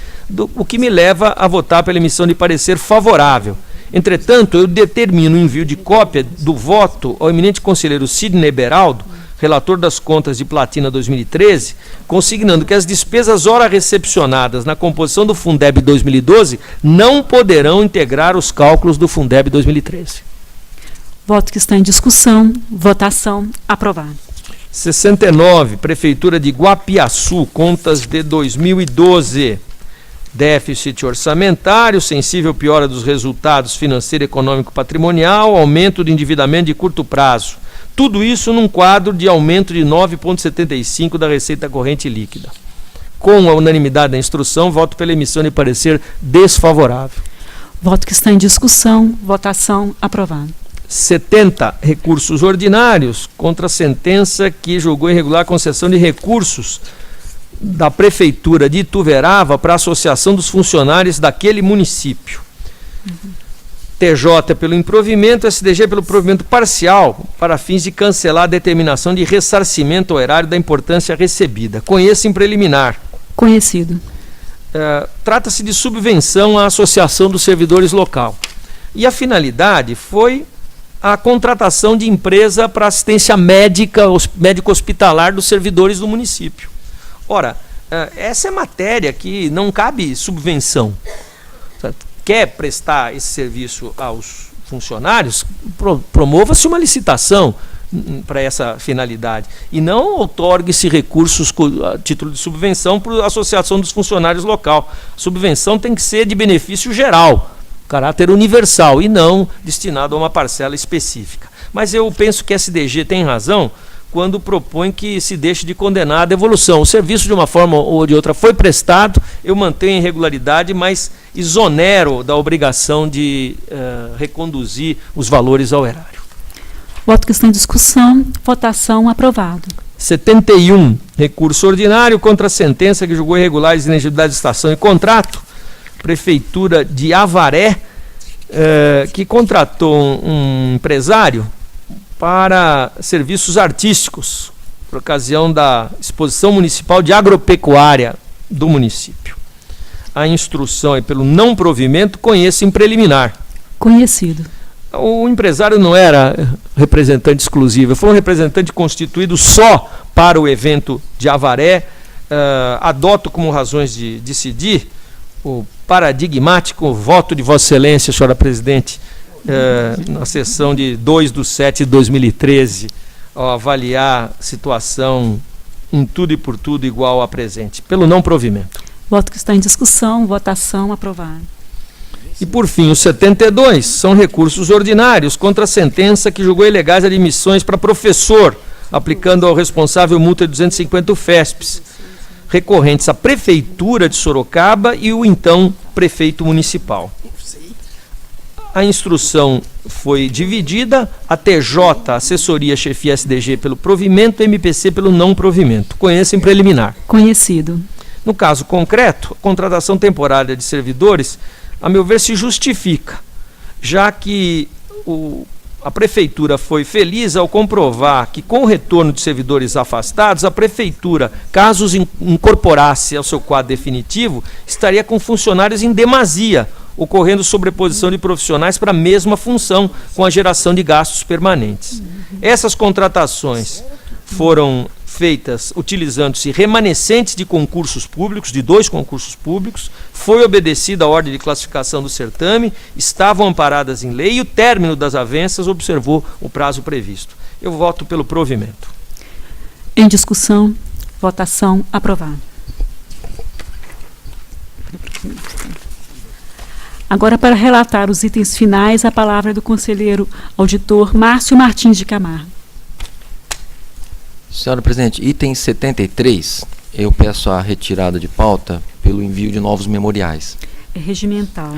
o que me leva a votar pela emissão de parecer favorável. Entretanto, eu determino o envio de cópia do voto ao eminente conselheiro Sidney Beraldo, relator das contas de Platina 2013, consignando que as despesas ora recepcionadas na composição do Fundeb 2012 não poderão integrar os cálculos do Fundeb 2013. Voto que está em discussão, votação aprovada. 69, Prefeitura de Guapiaçu, contas de 2012. Déficit orçamentário, sensível piora dos resultados financeiro, econômico, patrimonial, aumento do endividamento de curto prazo. Tudo isso num quadro de aumento de 9,75% da receita corrente líquida. Com a unanimidade da instrução, voto pela emissão de parecer desfavorável. Voto que está em discussão, votação aprovada. 70, recursos ordinários contra a sentença que julgou irregular a concessão de recursos da Prefeitura de Ituverava para a Associação dos Funcionários daquele município. TJ pelo improvimento, SDG pelo provimento parcial, para fins de cancelar a determinação de ressarcimento ao erário da importância recebida. Conheça em preliminar. Conhecido. Trata-se de subvenção à Associação dos Servidores Local. E a finalidade foi a contratação de empresa para assistência médico-hospitalar dos servidores do município. Ora, essa é matéria que não cabe subvenção. Quer prestar esse serviço aos funcionários, promova-se uma licitação para essa finalidade e não outorgue-se recursos a título de subvenção para a Associação dos Funcionários Local. A subvenção tem que ser de benefício geral, caráter universal e não destinado a uma parcela específica. Mas eu penso que a SDG tem razão quando propõe que se deixe de condenar a devolução. O serviço, de uma forma ou de outra, foi prestado, eu mantenho a irregularidade, mas exonero da obrigação de reconduzir os valores ao erário. Voto que está em discussão. Votação. Aprovado. 71. Recurso ordinário contra a sentença que julgou irregulares de inexigibilidade de estação e contrato. Prefeitura de Avaré, que contratou um empresário para serviços artísticos, por ocasião da exposição municipal de agropecuária do município. A instrução é pelo não provimento, conheça em preliminar. Conhecido. O empresário não era representante exclusivo, foi um representante constituído só para o evento de Avaré. Adoto como razões de decidir o paradigmático voto de Vossa Excelência, senhora Presidente, na sessão de 2/7/2013, ao avaliar situação em tudo e por tudo igual à presente, pelo não provimento. Voto que está em discussão. Votação. Aprovado. E, por fim, os 72 são recursos ordinários contra a sentença que julgou ilegais admissões para professor, aplicando ao responsável multa de 250 UFESPs, recorrentes à Prefeitura de Sorocaba e o então prefeito municipal. A instrução foi dividida, a TJ, Assessoria Chefia SDG pelo provimento, MPC pelo não provimento. Conheça em preliminar. Conhecido. No caso concreto, a contratação temporária de servidores, a meu ver, se justifica, já que a Prefeitura foi feliz ao comprovar que, com o retorno de servidores afastados, a Prefeitura, caso os incorporasse ao seu quadro definitivo, estaria com funcionários em demasia, ocorrendo sobreposição de profissionais para a mesma função, com a geração de gastos permanentes. Essas contratações foram feitas utilizando-se remanescentes de concursos públicos, de 2 concursos públicos, foi obedecida a ordem de classificação do certame, estavam amparadas em lei e o término das avanças observou o prazo previsto. Eu voto pelo provimento. Em discussão. Votação. Aprovado. Agora, para relatar os itens finais, a palavra é do conselheiro auditor Márcio Martins de Camargo. Senhora Presidente, item 73, eu peço a retirada de pauta pelo envio de novos memoriais. É regimental.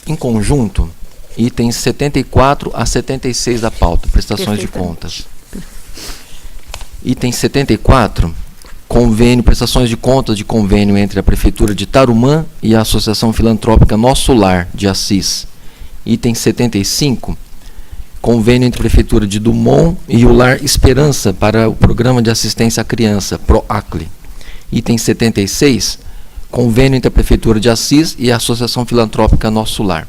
Em conjunto, itens 74 a 76 da pauta, prestações de contas. Item 74, convênio, prestações de contas de convênio entre a Prefeitura de Tarumã e a Associação Filantrópica Nosso Lar, de Assis. Item 75, convênio entre a Prefeitura de Dumont e o Lar Esperança para o Programa de Assistência à Criança, PROACLE. Item 76, convênio entre a Prefeitura de Assis e a Associação Filantrópica Nosso Lar.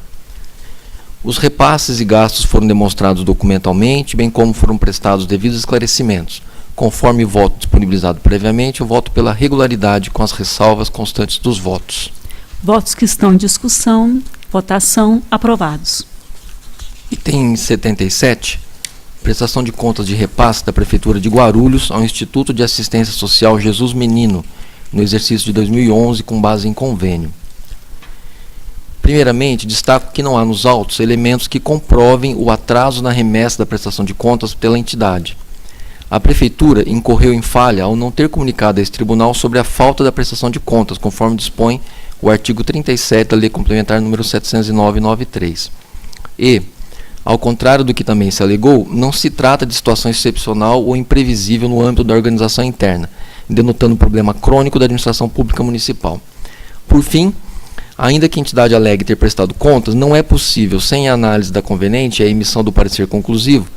Os repasses e gastos foram demonstrados documentalmente, bem como foram prestados devidos esclarecimentos. Conforme o voto disponibilizado previamente, eu voto pela regularidade com as ressalvas constantes dos votos. Votos que estão em discussão. Votação. Aprovados. Item 77, prestação de contas de repasse da Prefeitura de Guarulhos ao Instituto de Assistência Social Jesus Menino, no exercício de 2011, com base em convênio. Primeiramente, destaco que não há nos autos elementos que comprovem o atraso na remessa da prestação de contas pela entidade. A Prefeitura incorreu em falha ao não ter comunicado a esse tribunal sobre a falta da prestação de contas, conforme dispõe o artigo 37 da Lei Complementar número 709/93. E, ao contrário do que também se alegou, não se trata de situação excepcional ou imprevisível no âmbito da organização interna, denotando um problema crônico da administração pública municipal. Por fim, ainda que a entidade alegue ter prestado contas, não é possível, sem a análise da conveniente e a emissão do parecer conclusivo,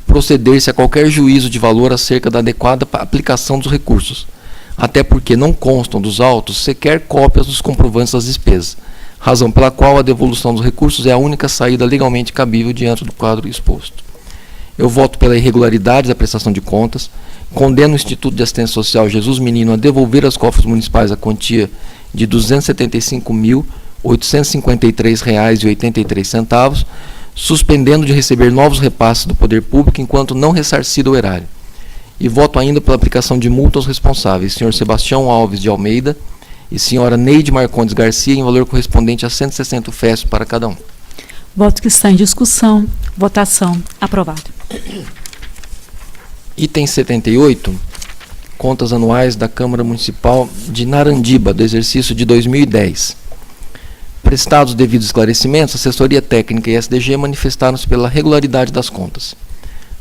proceder-se a qualquer juízo de valor acerca da adequada aplicação dos recursos, até porque não constam dos autos sequer cópias dos comprovantes das despesas, razão pela qual a devolução dos recursos é a única saída legalmente cabível diante do quadro exposto. Eu voto pela irregularidade da prestação de contas, condeno o Instituto de Assistência Social Jesus Menino a devolver aos cofres municipais a quantia de R$ 275.853,83, suspendendo de receber novos repasses do poder público enquanto não ressarcido o erário. E voto ainda pela aplicação de multa aos responsáveis, Sr. Sebastião Alves de Almeida e Sra. Neide Marcondes Garcia, em valor correspondente a 160 UFES para cada um. Voto que está em discussão. Votação. Aprovado. Item 78, contas anuais da Câmara Municipal de Narandiba, do exercício de 2010. Prestados devidos esclarecimentos, a assessoria técnica e SDG manifestaram-se pela regularidade das contas.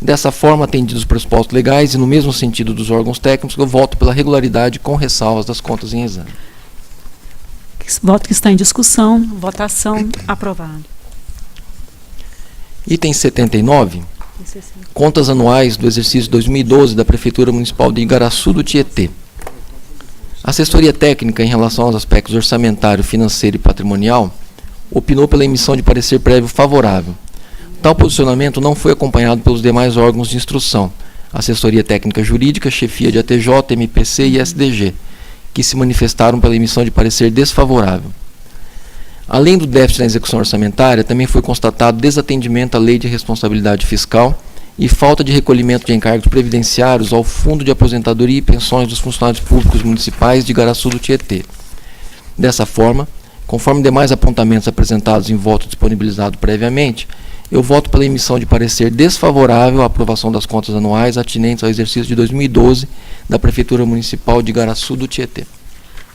Dessa forma, atendidos os pressupostos legais e no mesmo sentido dos órgãos técnicos, eu voto pela regularidade com ressalvas das contas em exame. Voto que está em discussão. Votação. Aprovado. Item 79, contas anuais do exercício 2012 da Prefeitura Municipal de Igaraçu do Tietê. A assessoria técnica, em relação aos aspectos orçamentário, financeiro e patrimonial, opinou pela emissão de parecer prévio favorável. Tal posicionamento não foi acompanhado pelos demais órgãos de instrução, assessoria técnica jurídica, chefia de ATJ, MPC e SDG, que se manifestaram pela emissão de parecer desfavorável. Além do déficit na execução orçamentária, também foi constatado desatendimento à Lei de Responsabilidade Fiscal e falta de recolhimento de encargos previdenciários ao Fundo de Aposentadoria e Pensões dos Funcionários Públicos Municipais de Igaraçu do Tietê. Dessa forma, conforme demais apontamentos apresentados em voto disponibilizado previamente, eu voto pela emissão de parecer desfavorável à aprovação das contas anuais atinentes ao exercício de 2012 da Prefeitura Municipal de Igaraçu do Tietê.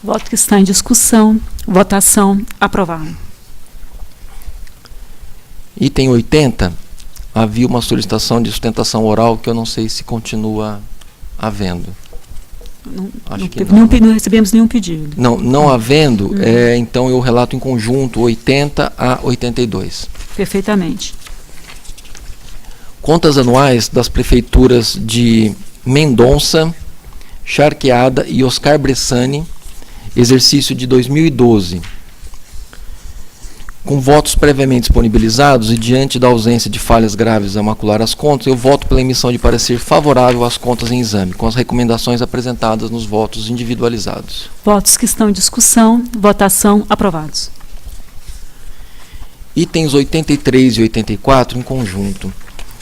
Voto que está em discussão. Votação. Aprovado. Item 80, havia uma solicitação de sustentação oral que eu não sei se continua havendo. Não recebemos nenhum pedido. Não havendo, então eu relato em conjunto 80 a 82. Perfeitamente. Contas anuais das prefeituras de Mendonça, Charqueada e Oscar Bressani, exercício de 2012. Com votos previamente disponibilizados e diante da ausência de falhas graves a macular as contas, eu voto pela emissão de parecer favorável às contas em exame, com as recomendações apresentadas nos votos individualizados. Votos que estão em discussão. Votação. Aprovados. Itens 83 e 84 em conjunto.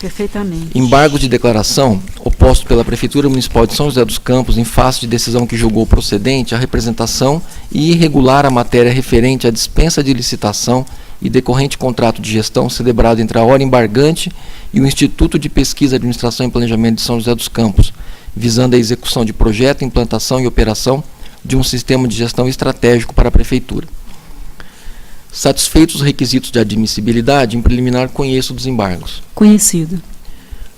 Perfeitamente. Embargo de declaração oposto pela Prefeitura Municipal de São José dos Campos em face de decisão que julgou procedente a representação e irregular a matéria referente à dispensa de licitação e decorrente contrato de gestão celebrado entre a hora embargante e o Instituto de Pesquisa, Administração e Planejamento de São José dos Campos, visando a execução de projeto, implantação e operação de um sistema de gestão estratégico para a Prefeitura. Satisfeitos os requisitos de admissibilidade, em preliminar conheço dos embargos. Conhecido.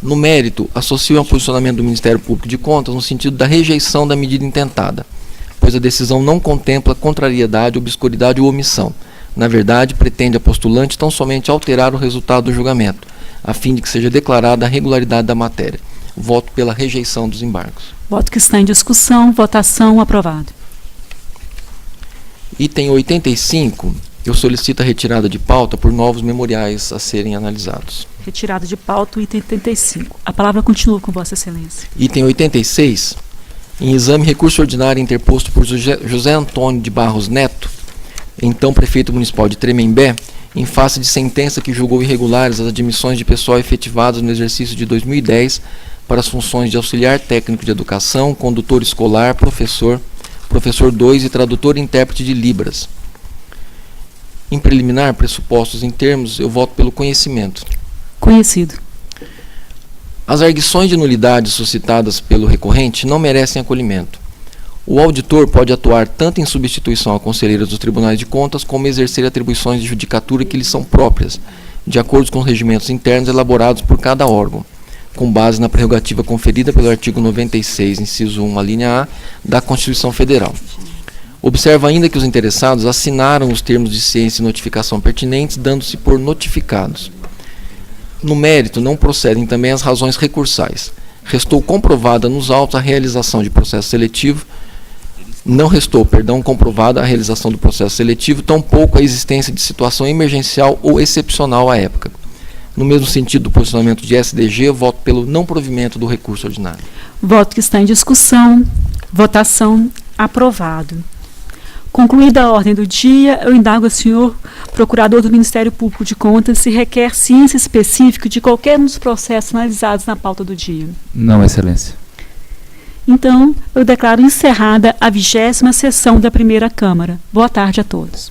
No mérito, associo ao posicionamento do Ministério Público de Contas no sentido da rejeição da medida intentada, pois a decisão não contempla contrariedade, obscuridade ou omissão. Na verdade, pretende a postulante tão somente alterar o resultado do julgamento, a fim de que seja declarada a regularidade da matéria. Voto pela rejeição dos embargos. Voto que está em discussão. Votação. Aprovado. Item 85, eu solicito a retirada de pauta por novos memoriais a serem analisados. Retirada de pauta, item 85. A palavra continua com Vossa Excelência. Item 86, em exame recurso ordinário interposto por José Antônio de Barros Neto, então prefeito municipal de Tremembé, em face de sentença que julgou irregulares as admissões de pessoal efetivadas no exercício de 2010 para as funções de auxiliar técnico de educação, condutor escolar, professor 2 e tradutor e intérprete de Libras. Em preliminar, pressupostos em termos, eu voto pelo conhecimento. Conhecido. As arguições de nulidade suscitadas pelo recorrente não merecem acolhimento. O auditor pode atuar tanto em substituição a conselheiros dos tribunais de contas, como exercer atribuições de judicatura que lhes são próprias, de acordo com os regimentos internos elaborados por cada órgão. com base na prerrogativa conferida pelo artigo 96, inciso 1, a linha A, da Constituição Federal. Observa ainda que os interessados assinaram os termos de ciência e notificação pertinentes, dando-se por notificados. No mérito, não procedem também as razões recursais. Restou comprovada nos autos a realização de processo seletivo, não restou, comprovada a realização do processo seletivo, tampouco a existência de situação emergencial ou excepcional à época. No mesmo sentido do posicionamento de SDG, eu voto pelo não provimento do recurso ordinário. Voto que está em discussão. Votação aprovado. Concluída a ordem do dia, eu indago ao senhor procurador do Ministério Público de Contas se requer ciência específica de qualquer um dos processos analisados na pauta do dia. Não, Excelência. Então, eu declaro encerrada a 20ª sessão da primeira Câmara. Boa tarde a todos.